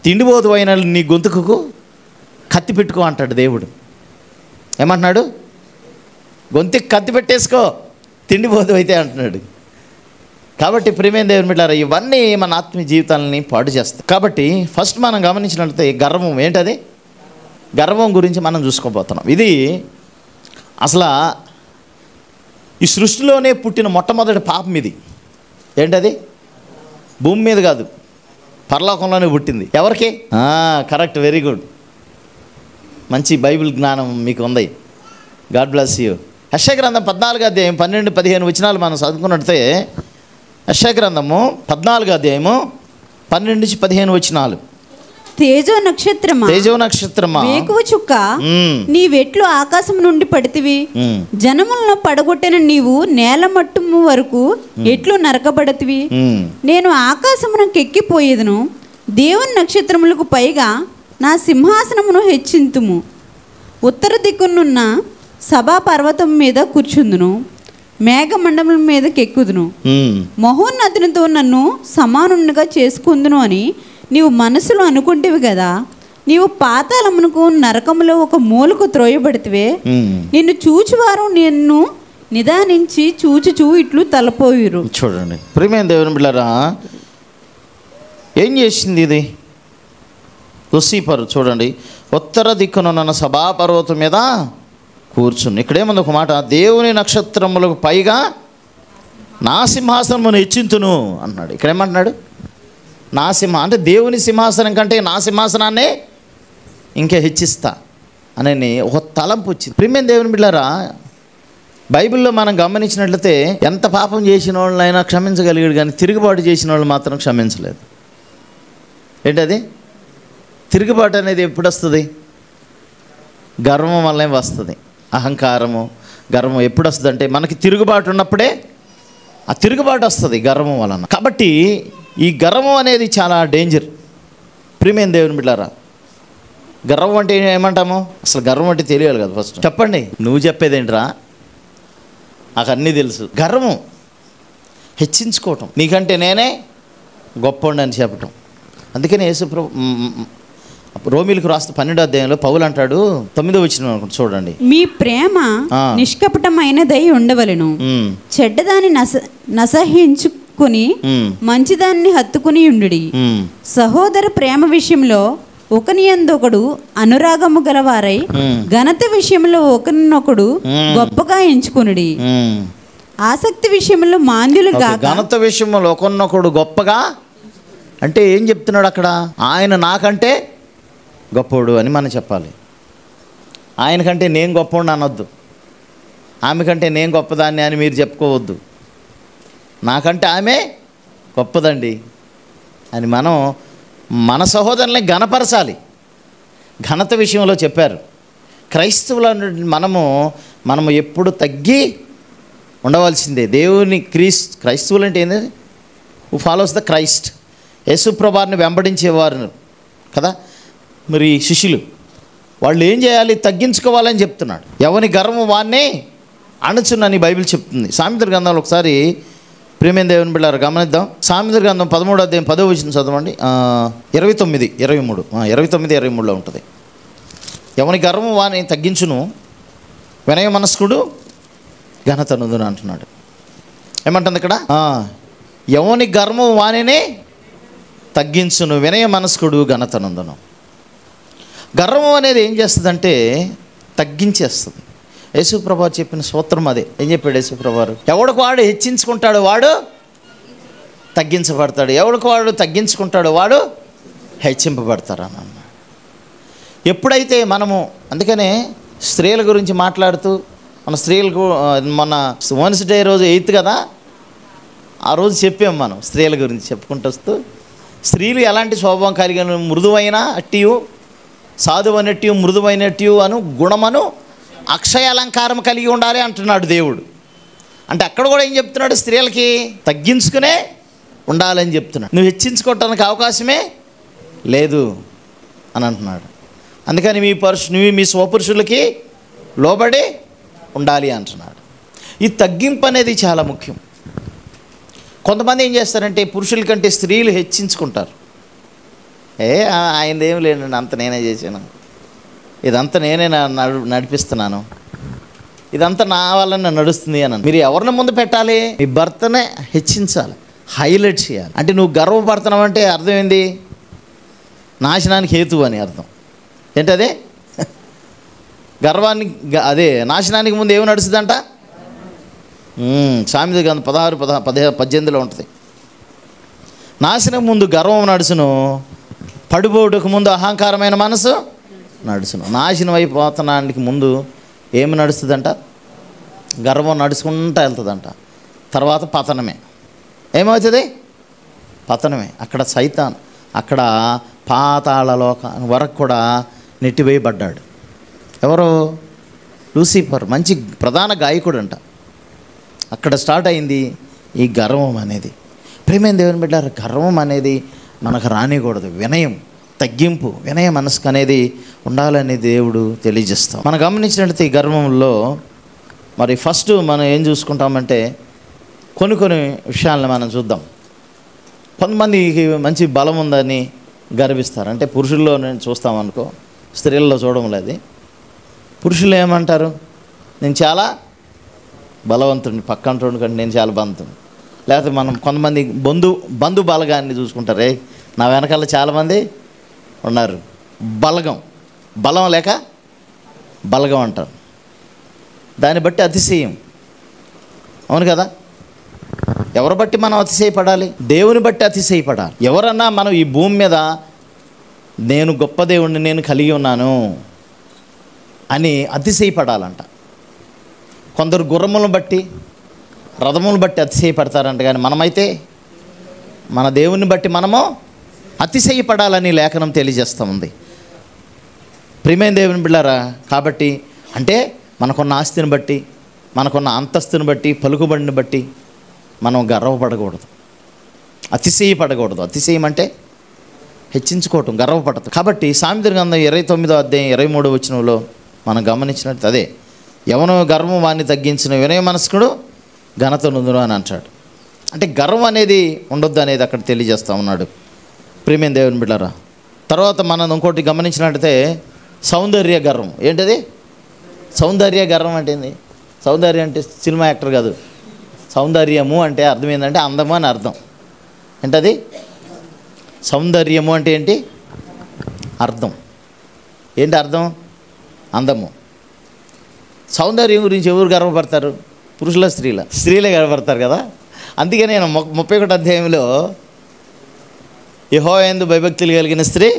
Speaker 1: తిండిపోతు అయిన నీ గొంతుకు కత్తి పెట్టుకో అంటాడు దేవుడు. ఏమంటున్నాడు? గొంతుకి కత్తి పెట్టేసుకో, తిండిపోతు అయితే అంటున్నాడు. కాబట్టి ప్రియమైన దేవుని బిడ్డలారా, ఇవన్నీ మన ఆత్మీయ జీవితాలని పాడు చేస్తాయి. కాబట్టి ఫస్ట్ మనం గమనించినట్లయితే గర్వం. ఏంటది? గర్వం గురించి మనం చూసుకోబోతున్నాం. ఇది అసలు ఈ సృష్టిలోనే పుట్టిన మొట్టమొదటి పాపం ఇది. ఏంటది? భూమి మీద కాదు, పరలోకంలోనే పుట్టింది. ఎవరికి? Correct, very good. మంచి బైబిల్ జ్ఞానం మీకు ఉంది. God bless you. యెషయా గ్రంథం 14వ అధ్యాయం 12-15 వచనాలు మనం చదువుకున్నట్టే, యెషయా గ్రంథము 14వ అధ్యాయము 12-15 వచనాలు.
Speaker 4: తేజో నక్షత్రమా, వేకువ చుక్క, నీవెట్లు ఆకాశం నుండి పడితివి, జనములను పడగొట్టిన నీవు నేల మట్టుము వరకు ఎట్లు నరకబడతివి. నేను ఆకాశమునకు ఎక్కిపోయేదను, దేవుని నక్షత్రములకు పైగా నా సింహాసనమును హెచ్చింతుము. ఉత్తర దిక్కునున్న సభా పర్వతం మీద కూర్చుందును, మేఘమండలం మీదకి ఎక్కుదును, మహోన్నతునితో నన్ను సమానునిగా చేసుకుందును అని నీవు మనసులో అనుకుంటేవి కదా. నీవు పాతాళమునకు, నరకములో ఒక మూలకు త్రోయబడితివే. నిన్ను చూచువారు నిన్ను నిదానించి చూచుచూ ఇట్లు తలపోయిరు.
Speaker 1: చూడండి ప్రియమైన దేవుని బిడ్డలారా, ఏం చేసింది ఇది? లూసిఫర్ చూడండి, ఉత్తర దిక్కునున్న సభాపర్వతం మీద కూర్చుని. ఇక్కడేముంది ఒక మాట, దేవుని నక్షత్రములకు పైగా నా సింహాసనమును హెచ్చింతును అన్నాడు. ఇక్కడేమంటున్నాడు? నా అంటే దేవుని సింహాసనం కంటే నా సింహాసనాన్నే ఇంకా హెచ్చిస్తా అని ఒక తలంపు వచ్చింది. ప్రియమైన దేవుని బిడ్డలారా, బైబిల్లో మనం గమనించినట్లయితే ఎంత పాపం చేసిన వాళ్ళైనా క్షమించగలిగాడు, కానీ తిరుగుబాటు చేసిన వాళ్ళు మాత్రం క్షమించలేదు. ఏంటది? తిరుగుబాటు అనేది ఎప్పుడు వస్తుంది? గర్వం వల్లే వస్తుంది. అహంకారము, గర్వం ఎప్పుడు వస్తుంది అంటే మనకి తిరుగుబాటు ఉన్నప్పుడే ఆ తిరుగుబాటు వస్తుంది, గర్వం వలన. కాబట్టి ఈ గర్వం అనేది చాలా డేంజర్. ప్రియమైన దేవుని బిడ్డలారా, గర్వం అంటే ఏమంటాము? అసలు గర్వం అంటే తెలియాలి కదా. ఫస్ట్ చెప్పండి, నువ్వు చెప్పేదేంట్రా? నాకు అన్నీ తెలుసు. గర్వం, హెచ్చించుకోవటం, నీకంటే నేనే గొప్పవాడిని అని చెప్పటం. అందుకని రోమీలకు రాస్తే 12వ అధ్యాయంలో పౌలు అంటాడు, 9వ వచనం అనుకుంటా, చూడండి. మీ ప్రేమ
Speaker 4: నిష్కపటమైనదై ఉండవలెను, చెడ్డదాన్ని నసహించుకుని మంచిదాన్ని హత్తుకుని ఉండుడి. సహోదర ప్రేమ విషయంలో ఒకనియందొకడు అనురాగము గలవారై ఘనత విషయంలో ఒకరినొకడు గొప్పగా ఎంచుకునుడి. ఆసక్తి విషయంలో మాంద్యులుగా.
Speaker 1: ఘనత విషయంలో ఒకరినొకడు గొప్పగా అంటే ఏం చెప్తున్నాడు అక్కడ? ఆయన నాకంటే గొప్పవాడు అని మనం చెప్పాలి. ఆయన కంటే నేను గొప్పవాడిని అనొద్దు, ఆమె కంటే నేను గొప్పదాన్ని అని మీరు చెప్పుకోవద్దు. నాకంటే ఆమె గొప్పదండి అని మనం మన సహోదరుల్ని ఘనపరచాలి. ఘనత విషయంలో చెప్పారు. క్రైస్తవుల మనము ఎప్పుడు తగ్గి ఉండవలసిందే. దేవుని క్రైస్తవులు అంటే ఏంటి? హూ ఫాలోస్ ద క్రైస్ట్, యేసుప్రభువుని వెంబడించేవారు కదా. మరి శిష్యులు వాళ్ళు ఏం చేయాలి? తగ్గించుకోవాలని చెప్తున్నాడు. ఎవని గర్వం వాన్నే అణచునని బైబిల్ చెప్తుంది. సామెతల గ్రంథంలో ఒకసారి ప్రియమైన దేవుని బిడ్డలారా గమనిద్దాం. సామెతల గ్రంథం 13వ అధ్యాయం 10వ వచనం చదవండి. 29, 23లో ఉంటుంది. ఎవని గర్వం వాని తగ్గించును, వినయ మనస్కుడు ఘనత నొందును అంటున్నాడు. ఏమంటుంది ఇక్కడ? ఎవని గర్వం వానినే తగ్గించును, వినయ మనస్కుడు ఘనత నొందును. గర్వం అనేది ఏం చేస్తుందంటే తగ్గించేస్తుంది. యేసుప్రభువు చెప్పిన సూత్రం అదే. ఏం చెప్పాడు యేసుప్రభువు? ఎవడికి వాడు హెచ్చించుకుంటాడు వాడు తగ్గించబడతాడు, ఎవడికి వాడు తగ్గించుకుంటాడు వాడు హెచ్చింపబడతాడు అని అన్నాడు. ఎప్పుడైతే మనము, అందుకనే స్త్రీల గురించి మాట్లాడుతూ మన స్త్రీలకు మొన్న ఉమెన్స్ డే రోజు 8th కదా, ఆ రోజు చెప్పాము మనం స్త్రీల గురించి చెప్పుకుంటూ వస్తూ. స్త్రీలు ఎలాంటి స్వభావం కలిగిన, మృదువైన అట్టియు, సాధువనట్టు మృదువైనట్టు అను గుణమను అక్షయ అలంకారం కలిగి ఉండాలి అంటున్నాడు దేవుడు. అంటే అక్కడ కూడా ఏం చెప్తున్నాడు? స్త్రీలకి తగ్గించుకునే ఉండాలని చెప్తున్నాడు. నువ్వు హెచ్చించుకోవటానికి అవకాశమే లేదు అని అంటున్నాడు. అందుకని నువ్వు మీ స్వపురుషులకి లోబడి ఉండాలి అంటున్నాడు. ఈ తగ్గింపు అనేది చాలా ముఖ్యం. కొంతమంది ఏం చేస్తారంటే పురుషుల కంటే స్త్రీలు హెచ్చించుకుంటారు. ఆయనదేం లేదండి, అంత నేనే చేశాను, ఇదంతా నేనే నడిపిస్తున్నాను, ఇదంతా నా వల్ల నడుస్తుంది అని. మీరు ఎవరిని ముందు పెట్టాలి? మీ భర్తనే హెచ్చించాలి, హైలైట్ చేయాలి. అంటే నువ్వు గర్వపడుతున్నావు అంటే అర్థం ఏంది? నాశనానికి హేతువు అని అర్థం. ఏంటదే? గర్వానికి అదే నాశనానికి ముందు ఏమి నడుస్తుందంట? సామెతల గ్రంథం 16, 18లో ఉంటుంది. నాశనం ముందు గర్వం నడుచును, పడిపోవుటకు ముందు అహంకారమైన మనసు నడుచును. నాశనం అయిపోతున్నానికి ముందు ఏమి నడుస్తుందంట? గర్వం నడుచుకుంటూ వెళ్తుందంట. తర్వాత పతనమే. ఏమవుతుంది? పతనమే. అక్కడ సైతాన్, అక్కడ పాతాళలోక వరకు కూడా నెట్టివేయబడ్డాడు. ఎవరు? లూసిఫర్, మంచి ప్రధాన గాయకుడు అంట. అక్కడ స్టార్ట్ అయింది ఈ గర్వం అనేది. ప్రేమైన దేవుని బిడ్డలారా, గర్వం అనేది మనకు రానికూడదు. వినయం, తగ్గింపు, వినయ మనస్కు అనేది ఉండాలని దేవుడు తెలియజేస్తాం. మనం గమనించినట్లయితే ఈ గర్వంలో మరి ఫస్ట్ మనం ఏం చూసుకుంటామంటే కొన్ని విషయాలను మనం చూద్దాం. కొంతమందికి మంచి బలం ఉందని గర్విస్తారు. అంటే పురుషుల్లో నేను చూస్తామనుకో, స్త్రీల్లో చూడడం లేదు. పురుషులు ఏమంటారు? నేను చాలా బలవంతుడిని, పక్కంటోడి కంటే నేను చాలా బలవంతుడిని. లేకపోతే మనం కొంతమంది బంధు బలగాన్ని చూసుకుంటారే, నా వెనకాల చాలామంది ఉన్నారు. బలం లేక బలగం అంటారు. దాన్ని బట్టి అతిశయం. అవును కదా? ఎవరు బట్టి మనం అతిశయపడాలి? దేవుని బట్టి అతిశయపడాలి. ఎవరన్నా మనం ఈ భూమి మీద నేను గొప్ప దేవుణ్ణి నేను కలిగి ఉన్నాను అని అతిశయపడాలంట. కొందరు గుర్రములను బట్టి, రథములను బట్టి అతిశయపడతారంట. కానీ మనమైతే మన దేవుని బట్టి మనము అతిశయపడాలని లేఖనం తెలియజేస్తూ ఉంది. ప్రియమైన దేవుని బిడ్డలారా, కాబట్టి అంటే మనకున్న ఆస్తిని బట్టి, మనకున్న అంతస్తుని బట్టి, పలుకుబడిని బట్టి మనం గర్వపడకూడదు, అతిశయపడకూడదు. అతిశయం అంటే హెచ్చించుకోవటం, గర్వపడతాం. కాబట్టి సామెతల గ్రంథం 29వ అధ్యాయం 23వ వచనంలో మనం గమనించినట్టు అదే, ఎవను గర్వం వాడిని తగ్గించిన వినయ మనస్కుడు ఘనత నొందును అని అంటాడు. అంటే గర్వం అనేది ఉండొద్దు అనేది అక్కడ తెలియజేస్తూ ఉన్నాడు. ప్రియమైన దేవుని బిడ్డలారా, తర్వాత మనం ఇంకోటి గమనించినట్టయితే సౌందర్య గర్వం. ఏంటది? సౌందర్య గర్వం అంటే ఏంది? సౌందర్యం అంటే సినిమా యాక్టర్ కాదు. సౌందర్యము అంటే అర్థం ఏంటంటే అందము అని అర్థం. ఏంటది? సౌందర్యము అంటే ఏంటి అర్థం? ఏంటి అర్థం? అందము. సౌందర్యం గురించి ఎవరు గర్వపడతారు? పురుషుల, స్త్రీలే గర్వపడతారు కదా. అందుకే నేను 31వ అధ్యాయంలో యెహోవా యందు భయభక్తులు కలిగిన స్త్రీ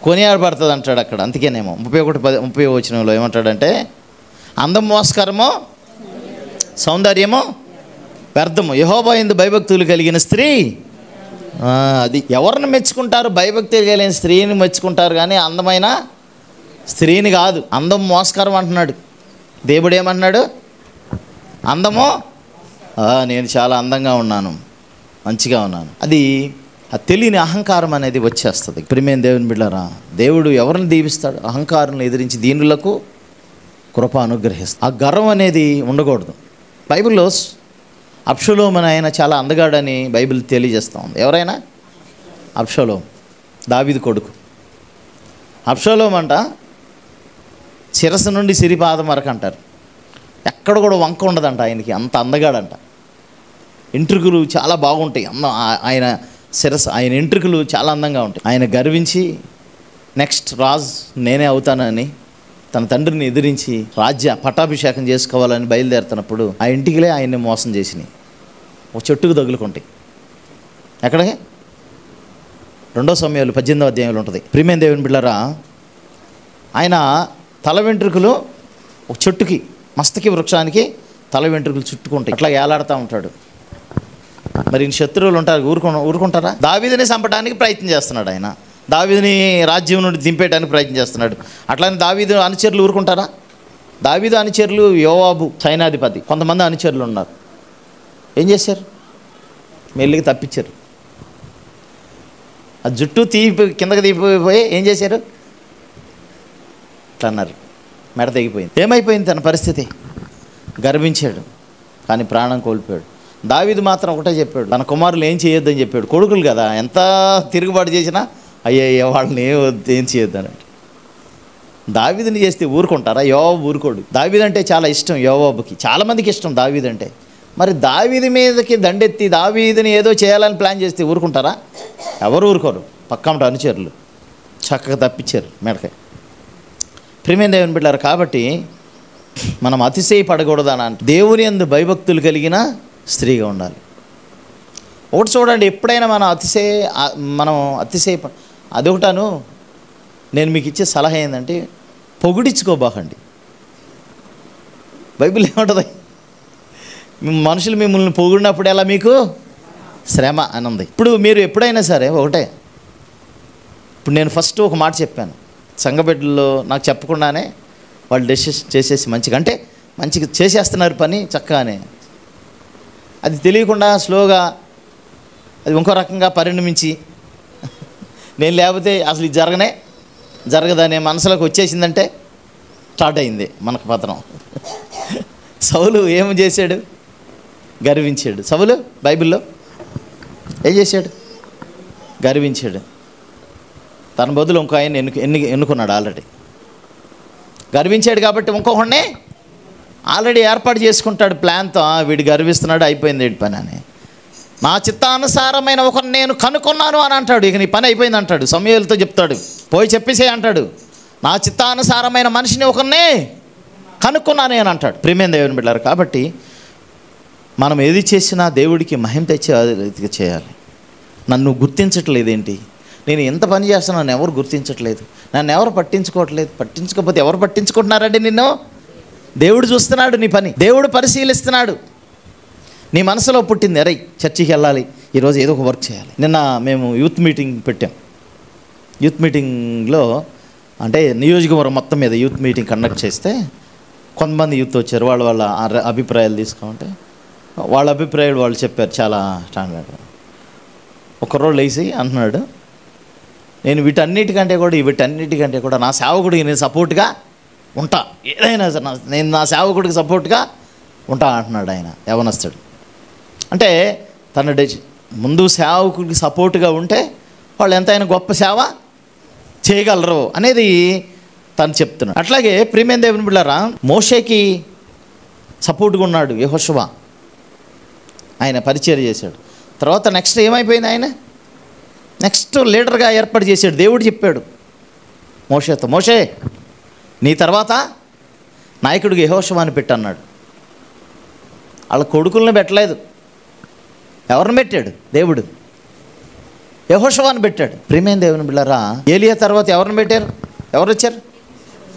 Speaker 1: కొనియాడబడుతుంది అంటాడు అక్కడ. అందుకేనేమో 31 వచనంలో ఏమంటాడంటే, అందం మోసకరమో సౌందర్యమో వ్యర్థము, యెహోవా యందు భయభక్తులు కలిగిన స్త్రీ. అది ఎవరిని మెచ్చుకుంటారు? భయభక్తులు కలిగిన స్త్రీని మెచ్చుకుంటారు, కానీ అందమైన స్త్రీని కాదు. అందం మోసకరం అంటున్నాడు దేవుడు. ఏమన్నాడు? అందము, నేను చాలా అందంగా ఉన్నాను, మంచిగా ఉన్నాను. అది ఆ తెలియని అహంకారం అనేది వచ్చేస్తుంది. ప్రియమైన దేవుని బిడ్డలారా, దేవుడు ఎవరిని దీవిస్తాడు? అహంకారం ఎదిరించి దీనులకు కృప అనుగ్రహిస్తాడు. ఆ గర్వం అనేది ఉండకూడదు. బైబిల్లో అబ్షలోము అని ఆయన చాలా అందగాడని బైబిల్ తెలియజేస్తూ ఉంది. ఎవరైనా? అబ్షలోము, దావీదు కొడుకు. అబ్షలోము అంట శిరస్సు నుండి సిరిపాదం వరకు అంటారు. ఎక్కడ కూడా వంక ఉండదంట ఆయనకి, అంత అందగాడంట. ఎంట్రుకలు చాలా బాగుంటాయి. ఆయన శిరస్సు, ఆయన ఎంట్రుకలు చాలా అందంగా ఉంటాయి. ఆయన గర్వించి నెక్స్ట్ రాజు నేనే అవుతానని తన తండ్రిని ఎదిరించి రాజ్య పట్టాభిషేకం చేసుకోవాలని బయలుదేరుతున్నప్పుడు ఆ ఇంటికిలే ఆయన్ని మోసం చేసినాయి. ఒక చెట్టుకు తగులుకుంటాయి. ఎక్కడికి? 2 సమయాలు 18వ అధ్యాయంలో ఉంటుంది. ప్రియమైన దేవుని బిడ్డలారా, ఆయన తల వెంట్రుకలు ఒక చెట్టుకి, మస్తకి వృక్షానికి తల వెంట్రుకలు చుట్టుకుంటాయి. అట్లా ఏలాడుతూ ఉంటాడు. మరి శత్రువులు ఉంటారు, ఊరుకుంటారా? దావీదుని చంపడానికి ప్రయత్నం చేస్తున్నాడు ఆయన. దావీదుని రాజ్యం నుండి దింపేయడానికి ప్రయత్నం చేస్తున్నాడు. అట్లానే దావీదు అనుచరులు ఊరుకుంటారా? దావీదు అనుచరులు యోవాబు సైనాధిపతి, కొంతమంది అనుచరులు ఉన్నారు. ఏం చేశారు? మెల్లిగా తప్పించారు. ఆ జుట్టు కిందకి తీపిపోయి ఏం చేశారు? అట్లా అన్నారు, మెడ తెగిపోయింది. ఏమైపోయింది తన పరిస్థితి? గర్వించాడు, కానీ ప్రాణం కోల్పోయాడు. దావీదు మాత్రం ఒకటే చెప్పాడు, తన కుమారులు ఏం చేయొద్దని చెప్పాడు. కొడుకులు కదా, ఎంత తిరుగుబాటు చేసినా అయ్యయ్య వాళ్ళని ఏం చేయొద్దని. దావీదుని చేస్తే ఊరుకుంటారా? యోవాబు ఊరుకోడు. దావీదు అంటే చాలా ఇష్టం యోవాబుకి, చాలామందికి ఇష్టం దావీదు అంటే. మరి దావీదు మీదకి దండెత్తి దావీదుని ఏదో చేయాలని ప్లాన్ చేస్తే ఊరుకుంటారా? ఎవరు ఊరుకోరు. పక్కన అనుచరులు చక్కగా తప్పించారు మెడకాయ. ప్రియమైన దేవుని బిడ్డలారా, కాబట్టి మనం అతిశయపడకూడదని అంటే దేవుని యందు భయభక్తులు కలిగిన స్త్రీగా ఉండాలి. ఒకటి చూడండి, ఎప్పుడైనా మనం అదొకటాను. నేను మీకు ఇచ్చే సలహా ఏంటంటే పొగిడించుకోబాకండి. బైబిల్ ఏమంటుంది? మనుషులు మిమ్మల్ని పొగిడినప్పుడు ఎలా మీకు శ్రమ అని ఉంది. ఇప్పుడు మీరు ఎప్పుడైనా సరే ఒకటే, ఇప్పుడు నేను ఫస్ట్ ఒక మాట చెప్పాను, సంఘబిడ్డల్లో నాకు చెప్పకుండానే వాళ్ళు డెసిషన్ చేసేసి మంచిగా చేసేస్తున్నారు పని చక్కగానే, అది తెలియకుండా స్లోగా అది ఇంకో రకంగా పరిణమించి నేను లేకపోతే అసలు ఇది జరగదనే మనసులోకి వచ్చేసిందంటే స్టార్ట్ అయింది మనకు పతనం. సౌలు ఏం చేశాడు? గర్వించాడు. సౌలు బైబిల్లో ఏం చేశాడు? గర్వించాడు. తన బదులు ఇంకో ఆయన ఎన్నుకున్నాడు ఆల్రెడీ. గర్వించాడు కాబట్టి ఇంకొకడినే ఆల్రెడీ ఏర్పాటు చేసుకుంటాడు ప్లాన్తో. వీడు గర్విస్తున్నాడు, అయిపోయింది వీడి పని అని. నా చిత్తానుసారమైన ఒకరిని నేను కనుక్కున్నాను అని అంటాడు. ఇక నీ పని అయిపోయింది అంటాడు. సమూయేలుతో చెప్తాడు, పోయి చెప్పేసే అంటాడు, నా చిత్తానుసారమైన మనిషిని ఒకరిని కనుక్కున్నానే అని అంటాడు. ప్రియమైన దేవుని బిడ్డలారా, కాబట్టి మనం ఏది చేసినా దేవుడికి మహిమ తెచ్చే రీతిగా చేయాలి. నన్ను గుర్తించట్లేదేంటి? నేను ఎంత పని చేస్తాను, నన్ను ఎవరు గుర్తించట్లేదు, నన్ను ఎవరు పట్టించుకోవట్లేదు. పట్టించుకోకపోతే ఎవరు పట్టించుకుంటున్నారండి? నిన్ను దేవుడు చూస్తున్నాడు, నీ పని దేవుడు పరిశీలిస్తున్నాడు. నీ మనసులో పుట్టింది, అరే చర్చికి వెళ్ళాలి, ఈరోజు ఏదో ఒక వర్క్ చేయాలి. నిన్న మేము యూత్ మీటింగ్ పెట్టాం. యూత్ మీటింగ్లో అంటే నియోజకవర్గం మొత్తం మీద యూత్ మీటింగ్ కండక్ట్ చేస్తే కొంతమంది యూత్ వచ్చారు. వాళ్ళ అభిప్రాయాలు తీసుకుంటే వాళ్ళ అభిప్రాయాలు వాళ్ళు చెప్పారు చాలా స్టాండర్డ్. ఒకరోజు లేచి అంటున్నాడు, నేను వీటన్నిటికంటే కూడా నా సేవకుడికి నేను సపోర్ట్గా ఉంటా, ఏదైనా సరే నేను నా సేవకుడికి సపోర్ట్గా ఉంటా అంటున్నాడు ఆయన. యవనస్తుడు అంటే తన ముందు సేవకుడికి సపోర్ట్గా ఉంటే వాళ్ళు ఎంతైనా గొప్ప సేవ చేయగలరు అనేది తను చెప్తున్నాడు. అట్లాగే ప్రియమైన దేవుని బిడ్డలారా, మోషేకి సపోర్ట్గా ఉన్నాడు యెహోషువ. ఆయన పరిచర్య చేశాడు. తర్వాత నెక్స్ట్ ఏమైపోయింది? ఆయన నెక్స్ట్ లీడర్గా ఏర్పాటు చేశాడు. దేవుడు చెప్పాడు మోషేతో, మోషే నీ తర్వాత నాయకుడికి యెహోషువ అని పెట్టన్నాడు. వాళ్ళ కొడుకులను పెట్టలేదు. ఎవరిని పెట్టాడు? దేవుడు యెహోషువని పెట్టాడు. ప్రియమైన దేవుని బిడ్డలారా, ఏలియా తర్వాత ఎవరిని పెట్టారు? ఎవరు వచ్చారు?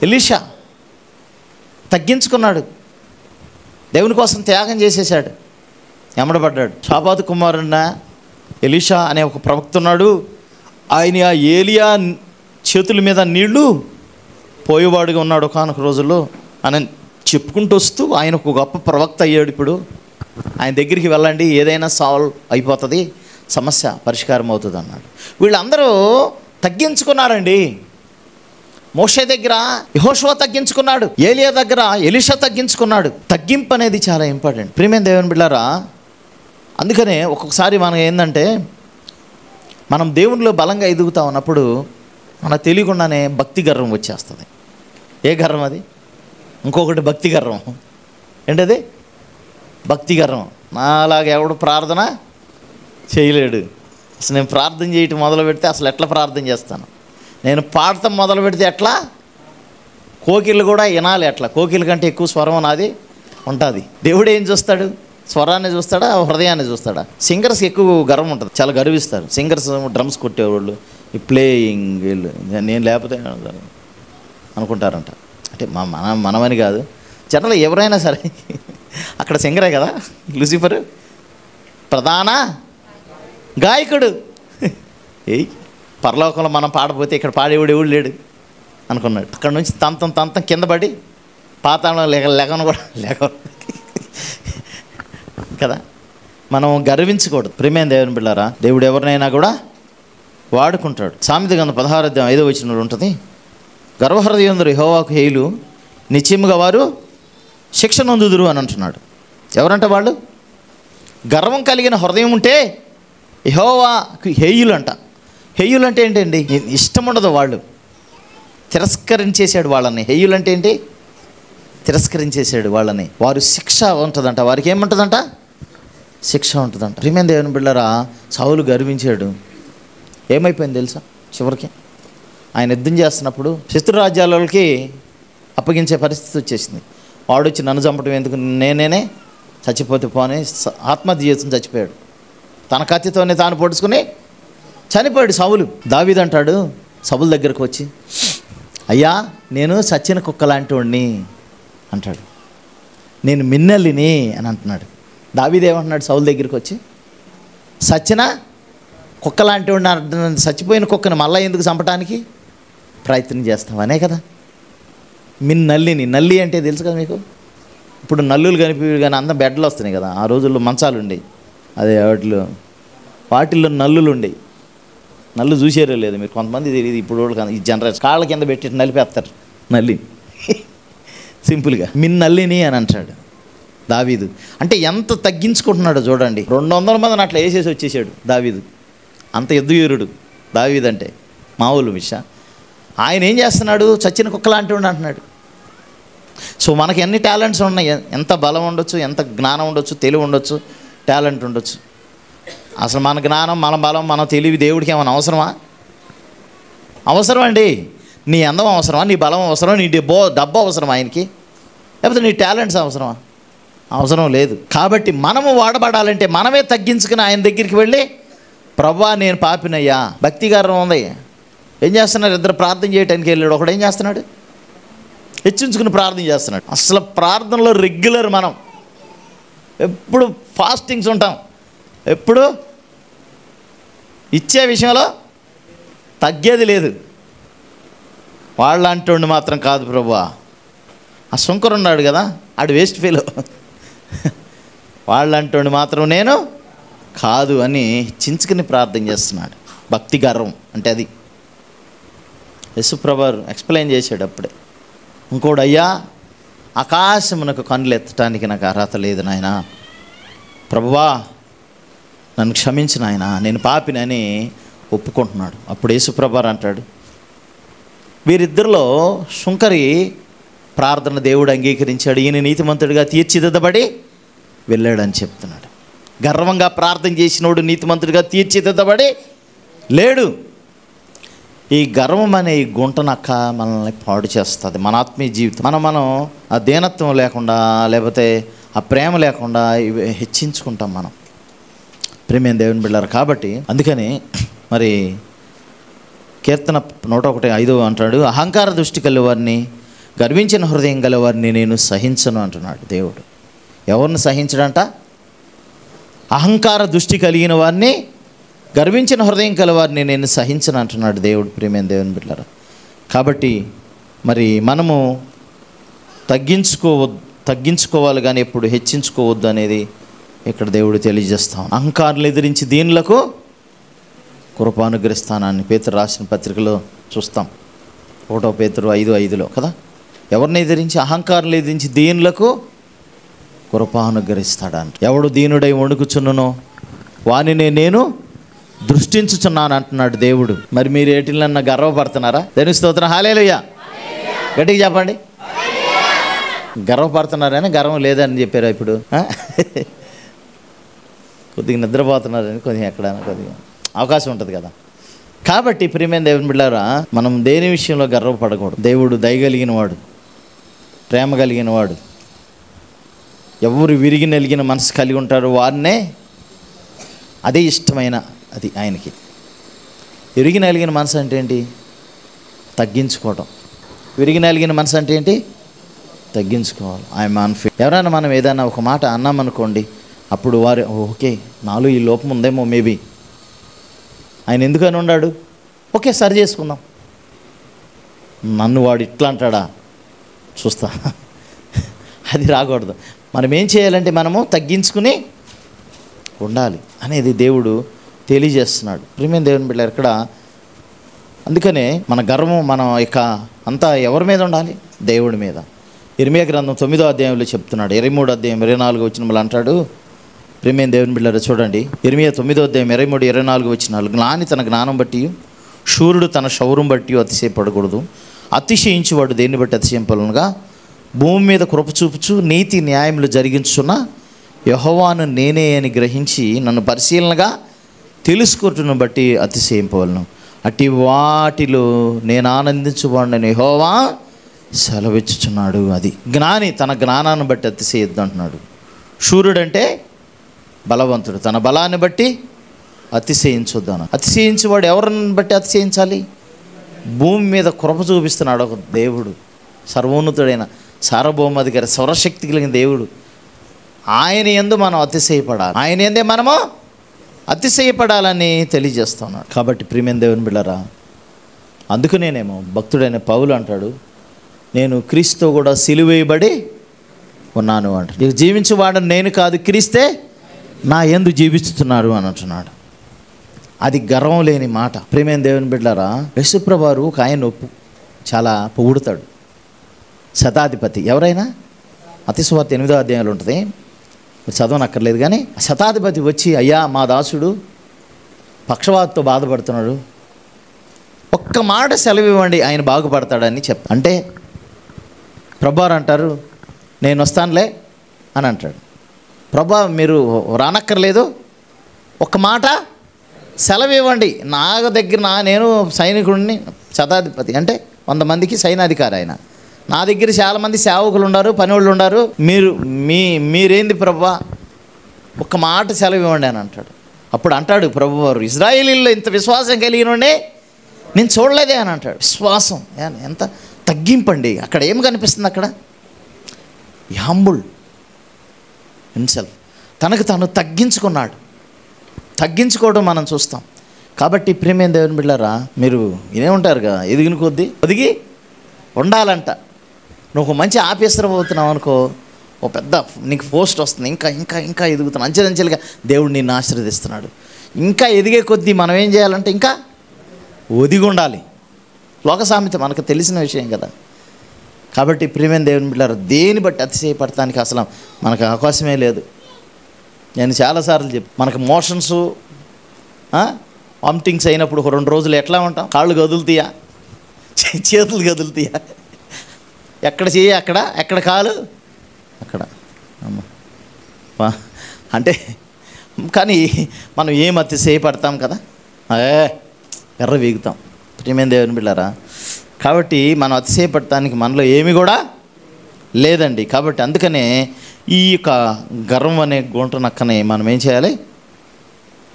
Speaker 1: ఎలీషా. తగ్గించుకున్నాడు, దేవుని కోసం త్యాగం చేసేసాడు, ఎమ్మడబడ్డాడు. షాపాతు కుమారున్న ఎలీషా అనే ఒక ప్రవక్త ఉన్నాడు. ఆయన ఆ ఏలియా చేతుల మీద నీళ్లు పోయేవాడుగా ఉన్నాడు ఒకానొక రోజుల్లో అని చెప్పుకుంటూ వస్తూ ఆయన ఒక గొప్ప ప్రవక్త అయ్యాడు. ఇప్పుడు ఆయన దగ్గరికి వెళ్ళండి, ఏదైనా సాల్వ్ అయిపోతుంది, సమస్య పరిష్కారం అవుతుంది అన్నాడు. వీళ్ళందరూ తగ్గించుకున్నారండి. మోషే దగ్గర యెహోషువ తగ్గించుకున్నాడు, ఏలియా దగ్గర ఎలీషా తగ్గించుకున్నాడు. తగ్గింపు అనేది చాలా ఇంపార్టెంట్ ప్రియమైన దేవుని బిడ్డలారా. అందుకనే ఒక్కొక్కసారి మనం ఏంటంటే, మనం దేవునిలో బలంగా ఎదుగుతా ఉన్నప్పుడు మనకు తెలియకుండానే భక్తి గర్వం వచ్చేస్తుంది. ఏ గర్వం అది? ఇంకొకటి భక్తి గర్వం. ఏంటది? భక్తి గర్వం. నాలాగా ఎవడు ప్రార్థన చేయలేడు. అసలు నేను ప్రార్థన చేయటం మొదలు పెడితే అసలు ఎట్లా ప్రార్థన చేస్తాను, నేను పాడటం మొదలు పెడితే ఎట్లా, కోకిళ్ళు కూడా వినాలి ఎట్లా, కోకిల కంటే ఎక్కువ స్వరం నాది ఉంటుంది. దేవుడు ఏం చూస్తాడు? స్వరాన్ని చూస్తాడా, హృదయాన్ని చూస్తాడా? సింగర్స్ ఎక్కువ గర్వం ఉంటుంది, చాలా గర్విస్తారు. సింగర్స్ డ్రమ్స్ కొట్టేవాళ్ళు, ఈ ప్లేయింగ్ వీళ్ళు నేను లేకపోతే అనుకుంటారంట. అంటే మనమని కాదు, జనరల్ ఎవరైనా సరే. అక్కడ సింగరే కదా లూసిఫర్, ప్రధాన గాయకుడు. పరలోకంలో మనం పాడపోతే ఇక్కడ పాడేవాడు ఎవడు లేడు అనుకున్నాడు. అక్కడ నుంచి తంతం కింద పడి పాతాళంలో లెగను కూడా కదా. మనం గర్వించకూడదు ప్రియమైన దేవుని బిడ్డలారా. దేవుడు ఎవరినైనా కూడా వాడుకుంటాడు. సామెత గ్రంథం 16:5 ఉంటుంది, గర్వహృదయుందురు యెహోవాకు హేయులు, నిశ్చయముగా వారు శిక్ష నొందుదురు అని అంటున్నాడు. ఎవరంట వాళ్ళు? గర్వం కలిగిన హృదయం ఉంటే యెహోవాకు హేయులు అంట. హేయులు అంటే ఏంటండి? ఇష్టం ఉండదు, వాళ్ళు తిరస్కరించేశాడు వాళ్ళని. హేయులు అంటే ఏంటి? తిరస్కరించేశాడు వాళ్ళని. వారు శిక్ష ఉంటుందంట. వారికి ఏముంటుందంట? శిక్ష ఉంటుందంట. ప్రియమైన దేవుని బిడ్డలారా, సౌలు గర్వించాడు. ఏమైపోయింది తెలుసా? చివరికి ఆయన యుద్ధం చేస్తున్నప్పుడు శత్రు రాజ్యాలకి అప్పగించే పరిస్థితి వచ్చేసింది. వాడు వచ్చి నన్ను చంపడం ఎందుకు, నేనే చచ్చిపోతే పోనీ ఆత్మహత్య చేసుకుని చచ్చిపోయాడు. తన కత్తితోనే తాను పొడుచుకుని చనిపోయాడు సౌలు. దావీదు అంటాడు సౌలు దగ్గరకు వచ్చి, అయ్యా నేను సచ్చిన కుక్క లాంటి వాడిని అంటాడు, నేను మిన్నెల్లిని అని అంటున్నాడు. దావీదు ఏమంటున్నాడు సౌలు దగ్గరికి వచ్చి, సచ్చిన కుక్క లాంటి వాడిని, చచ్చిపోయిన కుక్కని మళ్ళీ ఎందుకు చంపడానికి ప్రయత్నం చేస్తావనే కదా. మిన్నల్లిని, నల్లి అంటే తెలుసు కదా మీకు. ఇప్పుడు నల్లులు కనిపి కానీ అంత బెడ్లు వస్తున్నాయి కదా, ఆ రోజుల్లో మంచాలు ఉండేవి, అదే వాటిల్లో నల్లులు ఉండేవి. నల్లు చూసారో లేదు మీరు, కొంతమంది తెలియదు ఇప్పుడు ఈ జనరేషన్. కాళ్ళ కింద పెట్టి నలిపేస్తారు నల్లిని సింపుల్గా. మిన్నల్లిని అని అంటాడు దావీదు. అంటే ఎంత తగ్గించుకుంటున్నాడో చూడండి. 200 మందిని అట్లా వేసేసి వచ్చేసాడు దావీదు. అంత యుద్ధవీరుడు దావీదు అంటే మామూలు విషయం. ఆయన ఏం చేస్తున్నాడు, చచ్చిన కుక్క లాంటి వాడు అంటున్నాడు. సో మనకి ఎన్ని టాలెంట్స్ ఉన్నాయి, ఎంత బలం ఉండొచ్చు, ఎంత జ్ఞానం ఉండొచ్చు, తెలివి ఉండొచ్చు, టాలెంట్ ఉండొచ్చు. అసలు మన జ్ఞానం, మన బలం, మన తెలివి దేవుడికి ఏమైనా అవసరమా? అవసరం అండి. నీ అందం అవసరమా, నీ బలం అవసరమా, నీ డబ్బు అవసరమా ఆయనకి? లేకపోతే నీ టాలెంట్స్ అవసరమా? అవసరం లేదు. కాబట్టి మనము వాడబడాలంటే మనమే తగ్గించుకుని ఆయన దగ్గరికి వెళ్ళి, ప్రభువా నేను పాపినయ్యా, భక్తిగారం ఉంది. ఏం చేస్తున్నారు, ఇద్దరు ప్రార్థన చేయడానికి వెళ్ళాడు. ఒకడు ఏం చేస్తున్నాడు, హెచ్చించుకుని ప్రార్థన చేస్తున్నాడు. అసలు ప్రార్థనలో రెగ్యులర్, మనం ఎప్పుడు ఫాస్టింగ్స్ ఉంటాం, ఎప్పుడు ఇచ్చే విషయంలో తగ్గేది లేదు. వాళ్ళ అంటుండి మాత్రం కాదు ప్రభువా. ఆ శంకరు ఉన్నాడు కదా, ఆడు వేస్ట్ ఫీల్. వాళ్ళ అంటుండి మాత్రం నేను కాదు అని చించుకుని ప్రార్థన చేస్తున్నాడు. భక్తి గర్వం అంటే అది. యేసుప్రభు ఎక్స్ప్లెయిన్ చేశాడు అప్పుడే. ఇంకోడు, అయ్యా ఆకాశమునకు కన్నులు ఎత్తడానికి నాకు అర్హత లేదు నాయన, ప్రభువా నన్ను క్షమించిన ఆయన, నేను పాపినని ఒప్పుకుంటున్నాడు. అప్పుడు యేసుప్రభు అంటాడు, వీరిద్దరిలో శుంకరి ప్రార్థన దేవుడు అంగీకరించాడు, ఈయన నీతిమంతుడిగా తీర్చిదిద్దబడి వెళ్ళాడని చెప్తున్నాడు. గర్వంగా ప్రార్థన చేసినోడు నీతిమంతుడిగా తీర్చిదిద్దబడి లేడు. ఈ గర్వం అనే ఈ గుంటనక్క మనల్ని పాడు చేస్తుంది, మన ఆత్మీయ జీవితం. మనం ఆ దీనత్వం లేకుండా, లేకపోతే ఆ ప్రేమ లేకుండా ఇవి హెచ్చించుకుంటాం మనం, ప్రేమ దేవుని బిడ్డలారా. కాబట్టి అందుకని మరి కీర్తన 101:5 అంటాడు, అహంకార దృష్టి గలవారిని, గర్వించిన హృదయం గలవారిని నేను సహించను అంటున్నాడు దేవుడు. ఎవరిని సహించడంట? అహంకార దృష్టి కలిగిన వారిని, గర్వించిన హృదయం కలవారిని నేను సహించను అంటున్నాడు దేవుడు, ప్రేమ దేవుని బిడ్డలారా. కాబట్టి మరి మనము తగ్గించుకోవాలి కానీ ఎప్పుడు హెచ్చించుకోవద్దు అనేది ఇక్కడ దేవుడు తెలియజేస్తాం. అహంకారులు ఎదిరించి దీనులకు కృపానుగ్రహిస్తానని పేతురు రాసిన పత్రికలో చూస్తాం. 1 పేతురు 5:5 కదా. ఎవరిని ఎదిరించి? అహంకారులు ఎదిరించి దీనులకు కృపానుగ్రహిస్తాడంట. ఎవడు దీనుడై వణుకుచున్ననో వానినే నేను దృష్టించుచున్నాను అంటున్నాడు దేవుడు. మరి మీరు ఏటిలన్నా గర్వపడుతున్నారా? దేవుని స్తోత్రం, హల్లెలూయా. గట్టిగా చెప్పండి. గర్వపడుతున్నారని, గర్వం లేదని చెప్పారు ఇప్పుడు. కొద్దిగా నిద్రపోతున్నారని, కొద్దిగా ఎక్కడైనా కొద్దిగా అవకాశం ఉంటుంది కదా. కాబట్టి ప్రియమైన దేవుని బిడ్డలారా, మనం దేని విషయంలో గర్వపడకూడదు. దేవుడు దయగలిగిన వాడు, ప్రేమ కలిగిన వాడు. ఎవరు విరిగి నలిగిన మనసు కలిగి ఉంటారో వారినే, అదే ఇష్టమైన అది ఆయనకి. విరిగి నలిగిన మనసు అంటే ఏంటి? తగ్గించుకోవటం. విరిగి నలిగిన మనసు అంటే ఏంటి? తగ్గించుకోవాలి. I'm unfit. ఎవరైనా మనం ఏదైనా ఒక మాట అన్నామనుకోండి, అప్పుడు వారు ఓకే నాలో ఈ లోపం ఉందేమో, మేబీ ఆయన ఎందుకని ఉన్నాడు, ఓకే సరి చేసుకుందాం. నన్ను వాడు ఇట్లా అంటాడా, చూస్తా. అది రాకూడదు. మనం ఏం చేయాలంటే మనము తగ్గించుకుని ఉండాలి అనేది దేవుడు తెలియజేస్తున్నాడు. ప్రియమైన దేవుని బిడ్డలారా, ఇక్కడ అందుకనే మన గర్వం, మన యొక్క అంతా ఎవరి మీద ఉండాలి? దేవుడి మీద. ఇర్మియా గ్రంథం 9వ అధ్యాయంలో చెప్తున్నాడు. 23వ అధ్యాయం 24వ వచనంలో అంటాడు. ప్రియమైన దేవుని బిడ్డలారా చూడండి, ఇర్మియా 9వ అధ్యాయం 23, 24 వచనాలు. జ్ఞాని తన జ్ఞానం బట్టి, శూరుడు తన శౌర్యం బట్టి అతిశయపడకూడదు. అతిశయించువాడు దేన్ని బట్టి అతిశయింపలనగా, భూమి మీద కృప చూపుచు నీతి న్యాయములు జరిగించున్న యెహోవాను నేనే అని గ్రహించి నన్ను పరిశీలనగా తెలుసుకుంటున్న బట్టి అతిశయింపవలను. అట్టి వాటిలో నేను ఆనందించువాడిని యెహోవా సెలవిచ్చుచున్నాడు. అది జ్ఞాని తన జ్ఞానాన్ని బట్టి అతిశయద్దు అంటున్నాడు. శూరుడంటే బలవంతుడు, తన బలాన్ని బట్టి అతిశయించొద్దాను. అతిశయించేవాడు ఎవరిని బట్టి అతిశయించాలి? భూమి మీద కృప చూపిస్తున్నాడు ఒక దేవుడు, సర్వోన్నతుడైన సార్వభౌమాధికారి సౌరశక్తి కలిగిన దేవుడు. ఆయన యందు మనం అతిశయపడాలి, ఆయన యందే మనము అతిశయపడాలని తెలియజేస్తున్నాడు. కాబట్టి ప్రియమైన దేవుని బిడ్డలారా, అందుకనేనేమో భక్తుడైన పౌలు అంటాడు, నేను క్రీస్తుతో కూడా సిలువేయబడి ఉన్నాను అంటాడు. ఇక జీవించేవాడు నేను కాదు, క్రీస్తే నా యందు జీవిస్తున్నాడు అని అంటున్నాడు. అది గర్వం లేని మాట. ప్రియమైన దేవుని బిడ్డలారా, యేసుప్రభువారు ఒక ఆయన చాలా పొగుడుతాడు. శతాధిపతి ఎవరైనా, మత్తయి 8వ అధ్యాయంలో ఉంటుంది, చదవనక్కర్లేదు. కానీ శతాధిపతి వచ్చి, అయ్యా మా దాసుడు పక్షవాతంతో బాధపడుతున్నాడు, ఒక్క మాట సెలవు ఇవ్వండి, ఆయన బాగుపడతాడని అంటే ప్రభువారు అంటారు, నేను వస్తానులే అని అంటాడు. ప్రభువా మీరు రానక్కర్లేదు, ఒక్క మాట సెలవు ఇవ్వండి, నా దగ్గర నేను సైనికుడిని, శతాధిపతి అంటే 100 మందికి సైనాధికారి ఆయన, నా దగ్గర చాలామంది సేవకులు ఉన్నారు, పనివాళ్ళు ఉన్నారు, మీరేంది ప్రభువా, ఒక్క మాట సెలవు ఇవ్వండి అని అంటాడు. అప్పుడు అంటాడు ప్రభువారు, ఇశ్రాయేలీల్లో ఇంత విశ్వాసం కలిగినండే నేను చూడలేదే అని అంటాడు. విశ్వాసం ఎంత తగ్గింపండి. అక్కడ ఏం కనిపిస్తుంది? అక్కడ హంబుల్ హిమ్సెల్ఫ్, తనకు తాను తగ్గించుకున్నాడు. తగ్గించుకోవడం మనం చూస్తాం. కాబట్టి ప్రియమైన దేవుని బిడ్డలారా, మీరు ఇదే ఉంటారుగా, ఎదిగిన కొద్దీ ఒదిగి ఉండాలంట. నువ్వు మంచి ఆఫీసర్ అవుతున్నావు అనుకో, ఓ పెద్ద నీకు పోస్ట్ వస్తుంది, ఇంకా ఇంకా ఇంకా ఎదుగుతున్నావు, అంచెలంచెలుగా దేవుడు నిన్ను ఆశీర్వదిస్తున్నాడు. ఇంకా ఎదిగే కొద్దీ మనం ఏం చేయాలంటే ఇంకా ఒదిగి ఉండాలి. లోక సామెత మనకు తెలిసిన విషయం కదా. కాబట్టి ప్రియమైన దేవుని బిడ్డలారా, దేని బట్టి అతిశయపడటానికి అసలు మనకు అవకాశమే లేదు. నేను చాలాసార్లు మనకు మోషన్స్ వామిటింగ్స్ అయినప్పుడు 2 రోజులు ఎట్లా ఉంటాం? కాళ్ళు కదులుతాయా, చేతులు కదులుతాయా, ఎక్కడ చేయి అక్కడ, ఎక్కడ కాలు అక్కడ, అంటే కానీ మనం ఏం అతిశయపడతాం కదా, ఎర్ర వీగుతాం. ప్రియమైన దేవుని బిడ్డలారా, కాబట్టి మనం అతిశయపడటానికి మనలో ఏమి కూడా లేదండి. కాబట్టి అందుకనే ఈ యొక్క గర్వం అనే గుంట నక్కని మనం ఏం చేయాలి?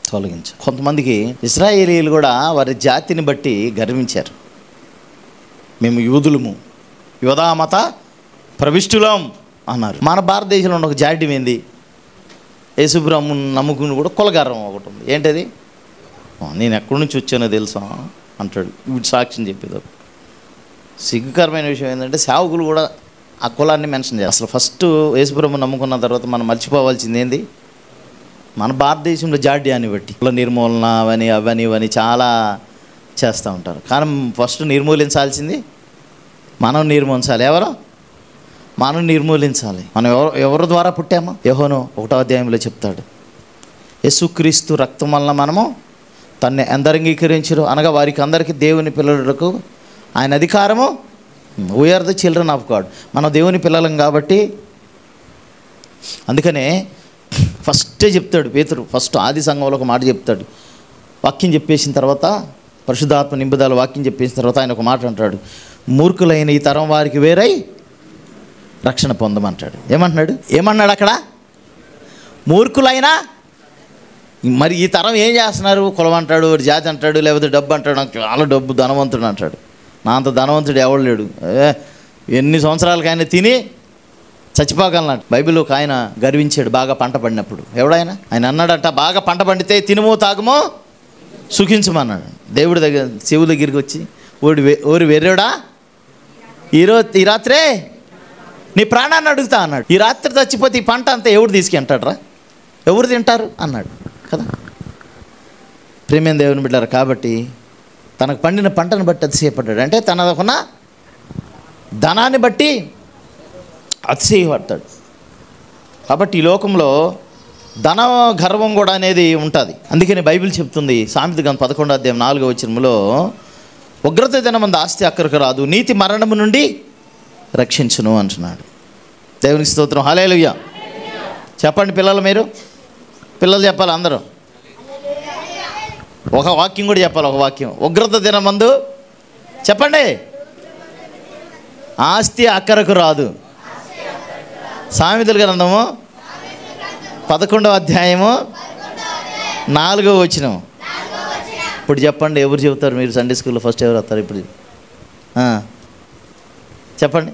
Speaker 1: తొలగించాలి. కొంతమందికి ఇశ్రాయేలీయులు కూడా వారి జాతిని బట్టి గర్వించారు. మేము యూదులము, యోధామత ప్రవిష్టులం అన్నారు. మన భారతదేశంలో ఉన్న ఒక జాడ్యం ఏంది? యేసుబ్రహ్మను నమ్ముకుని కూడా కులగర్వం ఒకటి ఉంది. ఏంటది? నేను ఎక్కడి నుంచి వచ్చానో తెలుసా అంటాడు, వీడు సాక్ష్యం చెప్పేది. సిగ్గుకరమైన విషయం ఏంటంటే సేవకులు కూడా ఆ కులాన్ని మెన్షన్ చేస్తారు. అసలు ఫస్ట్ యేసుబ్రహ్మను నమ్ముకున్న తర్వాత మనం మర్చిపోవాల్సింది ఏంది? మన భారతదేశంలో జాడ్యాన్ని బట్టి కుల నిర్మూలన అవని ఇవని చాలా చేస్తూ ఉంటారు. కానీ ఫస్ట్ నిర్మూలించాల్సింది మనం నిర్మూలించాలి. ఎవరు? మనం నిర్మూలించాలి. మనం ఎవరి ద్వారా పుట్టామో యోహాను 1వ అధ్యాయంలో చెప్తాడు, యేసుక్రీస్తు రక్తం వలన మనము తన్ని ఎందరు అంగీకరించరు అనగా వారికి అందరికీ దేవుని పిల్లలకు ఆయన అధికారము, we are the children of God. మనం దేవుని పిల్లలం కాబట్టి అందుకనే ఫస్టే చెప్తాడు పేతురు, ఫస్ట్ ఆది సంఘంలో ఒక మాట చెప్తాడు. వాక్యం చెప్పేసిన తర్వాత, పరిశుద్ధాత్మ నింపుదల వాక్యం చెప్పేసిన తర్వాత ఆయన ఒక మాట అంటాడు, మూర్ఖులైన ఈ తరం వారికి వేరై రక్షణ పొందమంటాడు. ఏమన్నాడు అక్కడ? మూర్ఖులైనా మరి ఈ తరం ఏం చేస్తున్నారు? కులం అంటాడు, జాతి అంటాడు, లేకపోతే డబ్బు అంటాడు, నాకు చాలా డబ్బు, ధనవంతుడు అంటాడు. నా అంత ధనవంతుడు ఎవడు లేడు, ఎన్ని సంవత్సరాలకైనా తిని చచ్చిపోగలనాడు. బైబిల్లో ఒక ఆయన గర్వించాడు బాగా పంట పడినప్పుడు. ఎవడాయన? ఆయన అన్నాడట, బాగా పంట పండితే తినుమో తాగుమో సుఖించమన్నాడు. దేవుడి దగ్గర శివుడి దగ్గరికి వచ్చి, ఓరి వెర్రోడా, ఈ రాత్రే నీ ప్రాణాన్ని అడుగుతా అన్నాడు. ఈ రాత్రి చచ్చిపోతే ఈ పంట అంతా ఎవడు తీసుకెంటాడు? ఎవరు తింటారు అన్నాడు కదా. ప్రేమైన దేవుని బిడ్డారు. కాబట్టి తనకు పండిన పంటను బట్టి అతిశయపడ్డాడు. అంటే తనకున్న ధనాన్ని బట్టి అతిశయపడతాడు. కాబట్టి ఈ లోకంలో ధన గర్వం కూడా అనేది ఉంటుంది. అందుకని బైబిల్ చెప్తుంది, సామెత గ్రంథం 11వ అధ్యాయం 4వ వచనంలో, ఉగ్రత దినమందు ఆస్తి అక్కడికి రాదు, నీతి మరణము నుండి రక్షించును అంటున్నాడు. దేవునికి స్తోత్రం, హల్లెలూయా. చెప్పండి పిల్లలు, పిల్లలు చెప్పాలి అందరూ. ఒక వాక్యం కూడా చెప్పాలి, ఒక వాక్యం. ఉగ్రత దినమందు చెప్పండి, ఆస్తి అక్కరకు రాదు. సామెతల గ్రంథము 11వ అధ్యాయము 4వ వచనం. ఇప్పుడు చెప్పండి, ఎవరు చెబుతారు? మీరు సండే స్కూల్లో ఫస్ట్ ఎవరు వస్తారు ఇప్పుడు? చెప్పండి.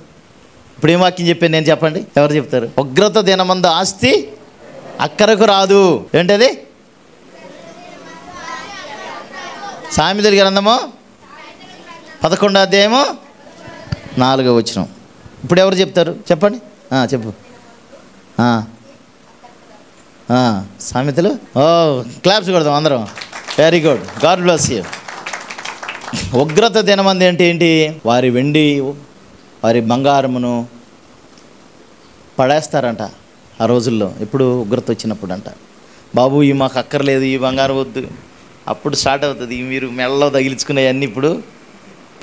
Speaker 1: ఇప్పుడు ఏం వాక్యం చెప్పాను నేను? చెప్పండి, ఎవరు చెప్తారు? ఉగ్రత దినమందు ఆస్తి అక్కరకు రాదు. ఏంటది? సామెతల గ్రంథము 11వ అధ్యాయము 4వ వచనం. ఇప్పుడు ఎవరు చెప్తారు? చెప్పండి. చెప్పు. సామెతలు. క్లాప్స్ కొడదాం అందరం. Very good, God bless you. ఉగ్రత దినమంది అంటే ఏంటి? వారి వెండి, వారి బంగారమును పడేస్తారంట ఆ రోజుల్లో. ఎప్పుడు? ఉగ్రత వచ్చినప్పుడు అంట. బాబు ఇవి మాకు అక్కర్లేదు, ఈ బంగారం వద్దు. అప్పుడు స్టార్ట్ అవుతుంది. మీరు మెడలో తగిలించుకునేవన్నీ ఇప్పుడు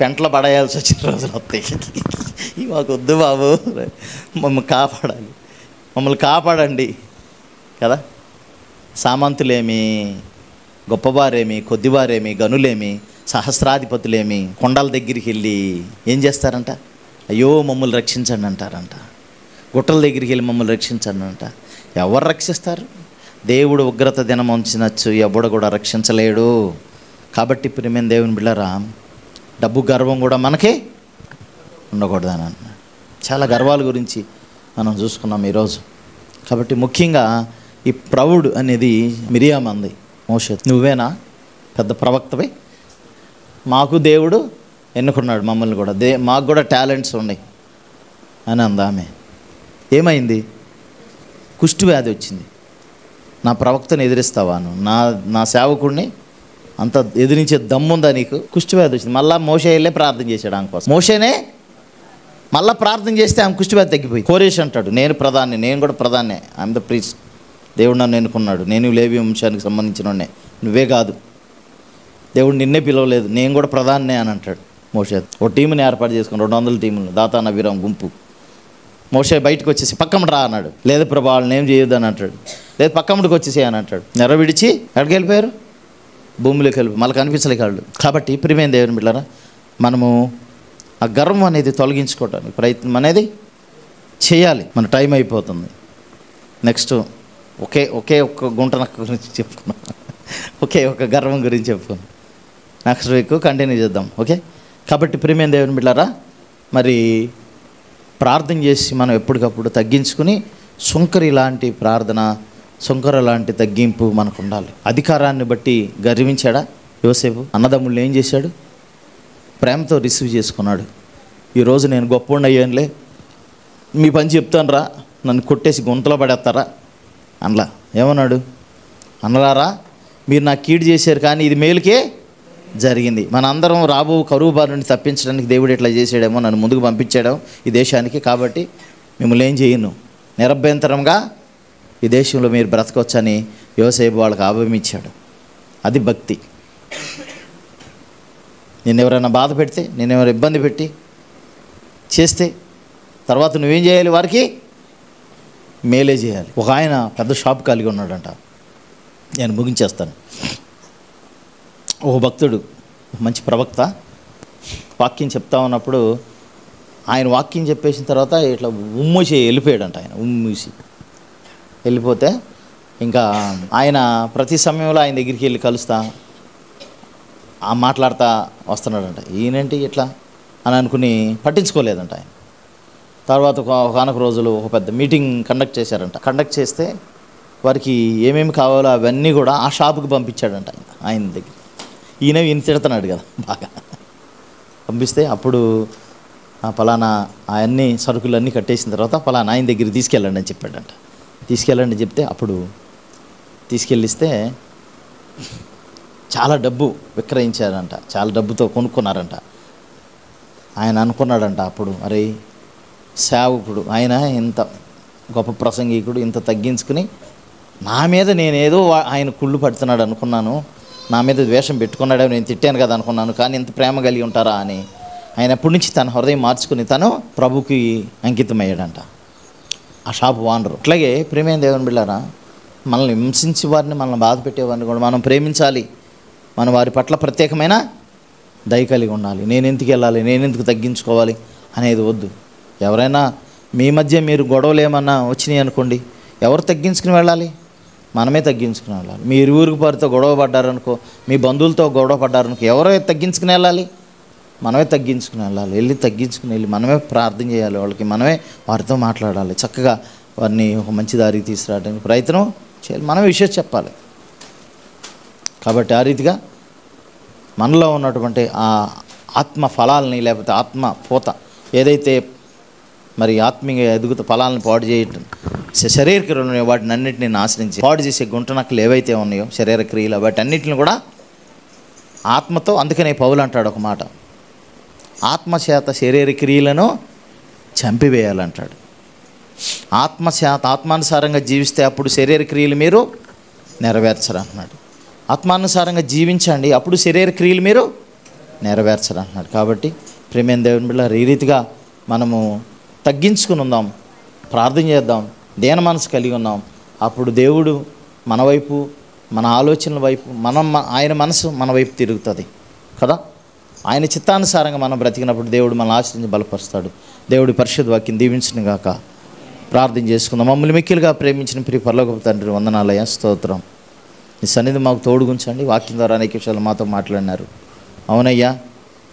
Speaker 1: పెంటలో పడేయాల్సి వచ్చిన రోజులు వస్తాయి. ఇవి మాకు వద్దు బాబు, మమ్మల్ని కాపాడాలి, మమ్మల్ని కాపాడండి కదా. సామంతులేమి, గొప్పవారేమి, కొద్దివారేమి, గనులేమి, సహస్రాధిపతులేమి కొండల దగ్గరికి వెళ్ళి ఏం చేస్తారంట? అయ్యో మమ్మల్ని రక్షించండి అంటారంట. గుట్టల దగ్గరికి వెళ్ళి మమ్మల్ని రక్షించండి అంట. ఎవరు రక్షిస్తారు? దేవుడు ఉగ్రత దినం ఉంచినచ్చు ఎవడు కూడా రక్షించలేడు. కాబట్టి ప్రియమైన దేవుని బిడ్డలారా, డబ్బు గర్వం కూడా మనకి ఉండకూడదని అన్న. చాలా గర్వాల గురించి మనం చూసుకున్నాం ఈరోజు. కాబట్టి ముఖ్యంగా ఈ ప్రౌడ్ అనేది మిరియామ్ అంది మోషే, నువ్వేనా పెద్ద ప్రవక్తవే? మాకు దేవుడు ఎన్నుకున్నాడు మమ్మల్ని కూడా, మాకు కూడా టాలెంట్స్ ఉన్నాయి అని అంది ఆమె. ఏమైంది? కుష్టు వ్యాధి వచ్చింది. నా ప్రవక్తను ఎదిరిస్తావా? నా సేవకుడిని అంత ఎదిరించే దమ్ముందా నీకు? కుష్టు వ్యాధి వచ్చింది. మళ్ళీ మోషే వెళ్ళే ప్రార్థన చేశాడు ఆమె కోసం. మోషేనే మళ్ళీ ప్రార్థన చేస్తే ఆమె కుష్టు వ్యాధి తగ్గిపోయి. కోరేష్ అంటాడు, నేను ప్రధాన్ని, నేను కూడా ప్రధాన్నే, ఐఎమ్ ద ప్రీస్ట్, దేవుడు నన్ను ఎన్నుకున్నాడు, నేను లేవి వంశానికి సంబంధించినోడ్నే, నువ్వే కాదు, దేవుడు నిన్నే పిలవలేదు, నేను కూడా ప్రధాన్నే అని అంటాడు మోషే. ఒక టీంని ఏర్పాటు చేసుకుని 200 టీములు, దాతాన్ అబీరాం గుంపు. మోషే బయటకు వచ్చేసి పక్కమ్మడి రా అన్నాడు. లేదు ప్రభా వాళ్ళని ఏం చేయొద్దు అని అంటాడు. లేదు పక్కమ్మడికి వచ్చేసి అని అంటాడు. నెర విడిచి ఎక్కడికి వెళ్ళిపోయారు? భూమిలోకి వెళ్ళి మళ్ళీ కనిపించలేక వాళ్ళు. కాబట్టి ప్రియమైన దేవుని బిడ్డలారా, మనము ఆ గర్వం అనేది తొలగించుకోవడానికి ప్రయత్నం అనేది చేయాలి. మన టైం అయిపోతుంది. నెక్స్ట్ ఒకే ఒక్క గుంట నక్క గురించి చెప్పుకున్నాం, ఒక గర్వం గురించి చెప్పుకున్నాం. నెక్స్ట్ వీక్ కంటిన్యూ చేద్దాం. ఓకే. కాబట్టి ప్రియమైన దేవుని బిడ్డలారా, మరి ప్రార్థన చేసి మనం ఎప్పటికప్పుడు తగ్గించుకుని సుంకరి లాంటి ప్రార్థన, సుంకర లాంటి తగ్గింపు మనకు ఉండాలి. అధికారాన్ని బట్టి గర్వించాడా యోసేపు? అన్నదమ్ముళ్ళు ఏం చేశాడు? ప్రేమతో రిసీవ్ చేసుకున్నాడు. ఈరోజు నేను గొప్పవాడిని అయ్యానులే, మీ పని చెప్తాను రా, నన్ను కొట్టేసి గుంతలో పడేస్తారా అనలా. ఏమన్నాడు? అనలారా మీరు నాకు కీడు చేశారు, కానీ ఇది మేలుకే జరిగింది. మన అందరం రాబో కరువు బారి నుండి తప్పించడానికి దేవుడు ఎట్లా చేసాడేమో, నన్ను ముందుకు పంపించాడో ఈ దేశానికి, కాబట్టి మిమ్మల్ని ఏం చేయను, నిరభ్యంతరంగా ఈ దేశంలో మీరు బ్రతకొచ్చని యోసేపు వాళ్ళకి అభయం ఇచ్చాడు. అది భక్తి. నేను ఎవరైనా బాధ పెడితే, నేను ఎవరైనా ఇబ్బంది పెట్టి చేస్తే తర్వాత నువ్వేం చేయాలి? వారికి మేలే చేయాలి. ఒక ఆయన పెద్ద షాప్ కలిగి ఉన్నాడంట. నేను ముగించేస్తాను. ఓ భక్తుడు, మంచి ప్రవక్త, వాక్యం చెప్తా ఉన్నప్పుడు ఆయన వాక్యం చెప్పేసిన తర్వాత ఇట్లా ఉమ్మూసి వెళ్ళిపోయాడంట. ఆయన ఉమ్మూసి వెళ్ళిపోతే ఇంకా ఆయన ప్రతి సమయంలో ఆయన దగ్గరికి వెళ్ళి కలుస్తా మాట్లాడుతూ వస్తున్నాడంట. ఈయనేంటి ఇట్లా అని అనుకుని పట్టించుకోలేదంట ఆయన. తర్వాత ఒకనొక రోజులు ఒక పెద్ద మీటింగ్ కండక్ట్ చేశారంట. కండక్ట్ చేస్తే వారికి ఏమేమి కావాలో అవన్నీ కూడా ఆ షాపుకి పంపించాడంట ఆయన దగ్గర. ఈయన తిడుతున్నాడు కదా బాగా. పంపిస్తే అప్పుడు పలానా అవన్నీ సరుకులన్నీ కట్టేసిన తర్వాత పలానా ఆయన దగ్గర తీసుకెళ్ళండి అని చెప్పాడంట. తీసుకెళ్ళండి చెప్తే అప్పుడు తీసుకెళ్ళిస్తే చాలా డబ్బు విక్రయించారంట, చాలా డబ్బుతో కొనుక్కున్నారంట. ఆయన అనుకున్నాడంట అప్పుడు, అరే సేవకుడు ఆయన ఇంత గొప్ప ప్రసంగికుడు, ఇంత తగ్గించుకుని నా మీద నేనేదో ఆయన కుళ్ళు పడుతున్నాడు అనుకున్నాను, నా మీద ద్వేషం పెట్టుకున్నాడో, నేను తిట్టాను కదా అనుకున్నాను, కానీ ఇంత ప్రేమ కలిగి ఉంటారా అని ఆయన అప్పటి నుంచి తన హృదయం మార్చుకుని తను ప్రభుకి అంకితమయ్యాడంట, ఆ షాపు ఓనరు. అట్లాగే ప్రేమైన దేవుని బిడ్డారా, మనల్ని హింసించే వారిని, మనల్ని బాధ పెట్టేవారిని కూడా మనం ప్రేమించాలి. మనం వారి పట్ల ప్రత్యేకమైన దయ కలిగి ఉండాలి. నేను ఎందుకు వెళ్ళాలి, నేను ఎందుకు తగ్గించుకోవాలి అనేది వద్దు. ఎవరైనా మీ మధ్య మీరు గొడవలు ఏమన్నా వచ్చినాయి అనుకోండి, ఎవరు తగ్గించుకుని వెళ్ళాలి? మనమే తగ్గించుకుని వెళ్ళాలి. మీ ఇరువురికి వారితో గొడవ పడ్డారనుకో, మీ బంధువులతో గొడవ పడ్డారనుకో, ఎవరో తగ్గించుకుని వెళ్ళాలి? మనమే తగ్గించుకుని వెళ్ళాలి. వెళ్ళి తగ్గించుకుని వెళ్ళి మనమే ప్రార్థన చేయాలి. వాళ్ళకి మనమే వారితో మాట్లాడాలి. చక్కగా వారిని ఒక మంచి దారికి తీసుకురావడానికి ప్రయత్నం చేయాలి. మనమే విషయం చెప్పాలి. కాబట్టి ఆ రీతిగా మనలో ఉన్నటువంటి ఆ ఆత్మ ఫలాలని, లేకపోతే ఆత్మ పూత ఏదైతే మరి ఆత్మీయ ఎదుగుత ఫలాలను పాడు చేయటం, శరీర క్రియలు ఉన్నాయో వాటిని అన్నింటినీ నాశనించి పాడు చేసే గుంటనక్కలు ఏవైతే ఉన్నాయో శరీర క్రియలు, వాటి అన్నింటిని కూడా ఆత్మతో, అందుకనే పౌలు అంటాడు ఒక మాట, ఆత్మ చేత శరీర క్రియలను చంపివేయాలంటాడు. ఆత్మానుసారంగా జీవిస్తే అప్పుడు శరీర క్రియలు మీరు నెరవేర్చరు అంటున్నాడు. ఆత్మానుసారంగా జీవించండి, అప్పుడు శరీర క్రియలు మీరు నెరవేర్చరు అంటున్నాడు. కాబట్టి ప్రేమైన దేవుని బిడ్డలారా, ఈ రీతిగా మనము తగ్గించుకుని ఉందాం, ప్రార్థన చేద్దాం, దేన మనసు కలిగి ఉన్నాం. అప్పుడు దేవుడు మన వైపు, మన ఆలోచనల వైపు, ఆయన మనసు మన వైపు తిరుగుతుంది కదా. ఆయన చిత్తానుసారంగా మనం బ్రతికినప్పుడు దేవుడు మనల్ని ఆశ్రయించి బలపరుస్తాడు. దేవుడి పరిశుద్ధ వాక్యం దీవించిన గాక. ప్రార్థన చేసుకుందాం. మమ్మల్ని మిక్కిలుగా ప్రేమించిన ప్రియ పరలోకపు తండ్రి, వందనాలయ్యా, స్తోత్రం. నీ సన్నిధి మాకు తోడుగుంచండి. వాక్యం ద్వారా అనేక విషయాలు మాతో మాట్లాడినారు. అవునయ్యా,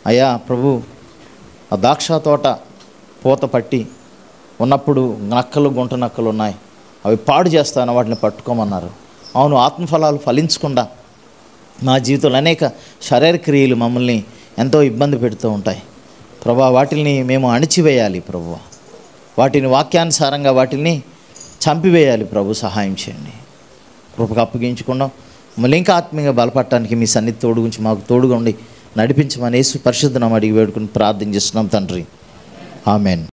Speaker 1: అయ్యా ప్రభు, ఆ ద్రాక్ష తోట పూత పట్టి ఉన్నప్పుడు నక్కలు, గుంట నక్కలు ఉన్నాయి, అవి పాడు చేస్తాను, వాటిని పట్టుకోమన్నారు. అవును, ఆత్మఫలాలు ఫలించకుండా మా జీవితంలో అనేక శరీర క్రియలు మమ్మల్ని ఎంతో ఇబ్బంది పెడుతూ ఉంటాయి ప్రభా. వాటిని మేము అణిచివేయాలి ప్రభు, వాటిని వాక్యానుసారంగా వాటిని చంపివేయాలి ప్రభు. సహాయం చేయండి. కృపకు అప్పగించుకున్నాం. మళ్ళీ ఇంకా ఆత్మీయంగా బలపడటానికి మీ సన్నిధి తోడు గురించి మాకు తోడుగా ఉండి నడిపించమని యేసు పరిశుద్ధ నామమున అడిగి వేడుకుని ప్రార్థన చేస్తున్నాం తండ్రి. ఆమెన్.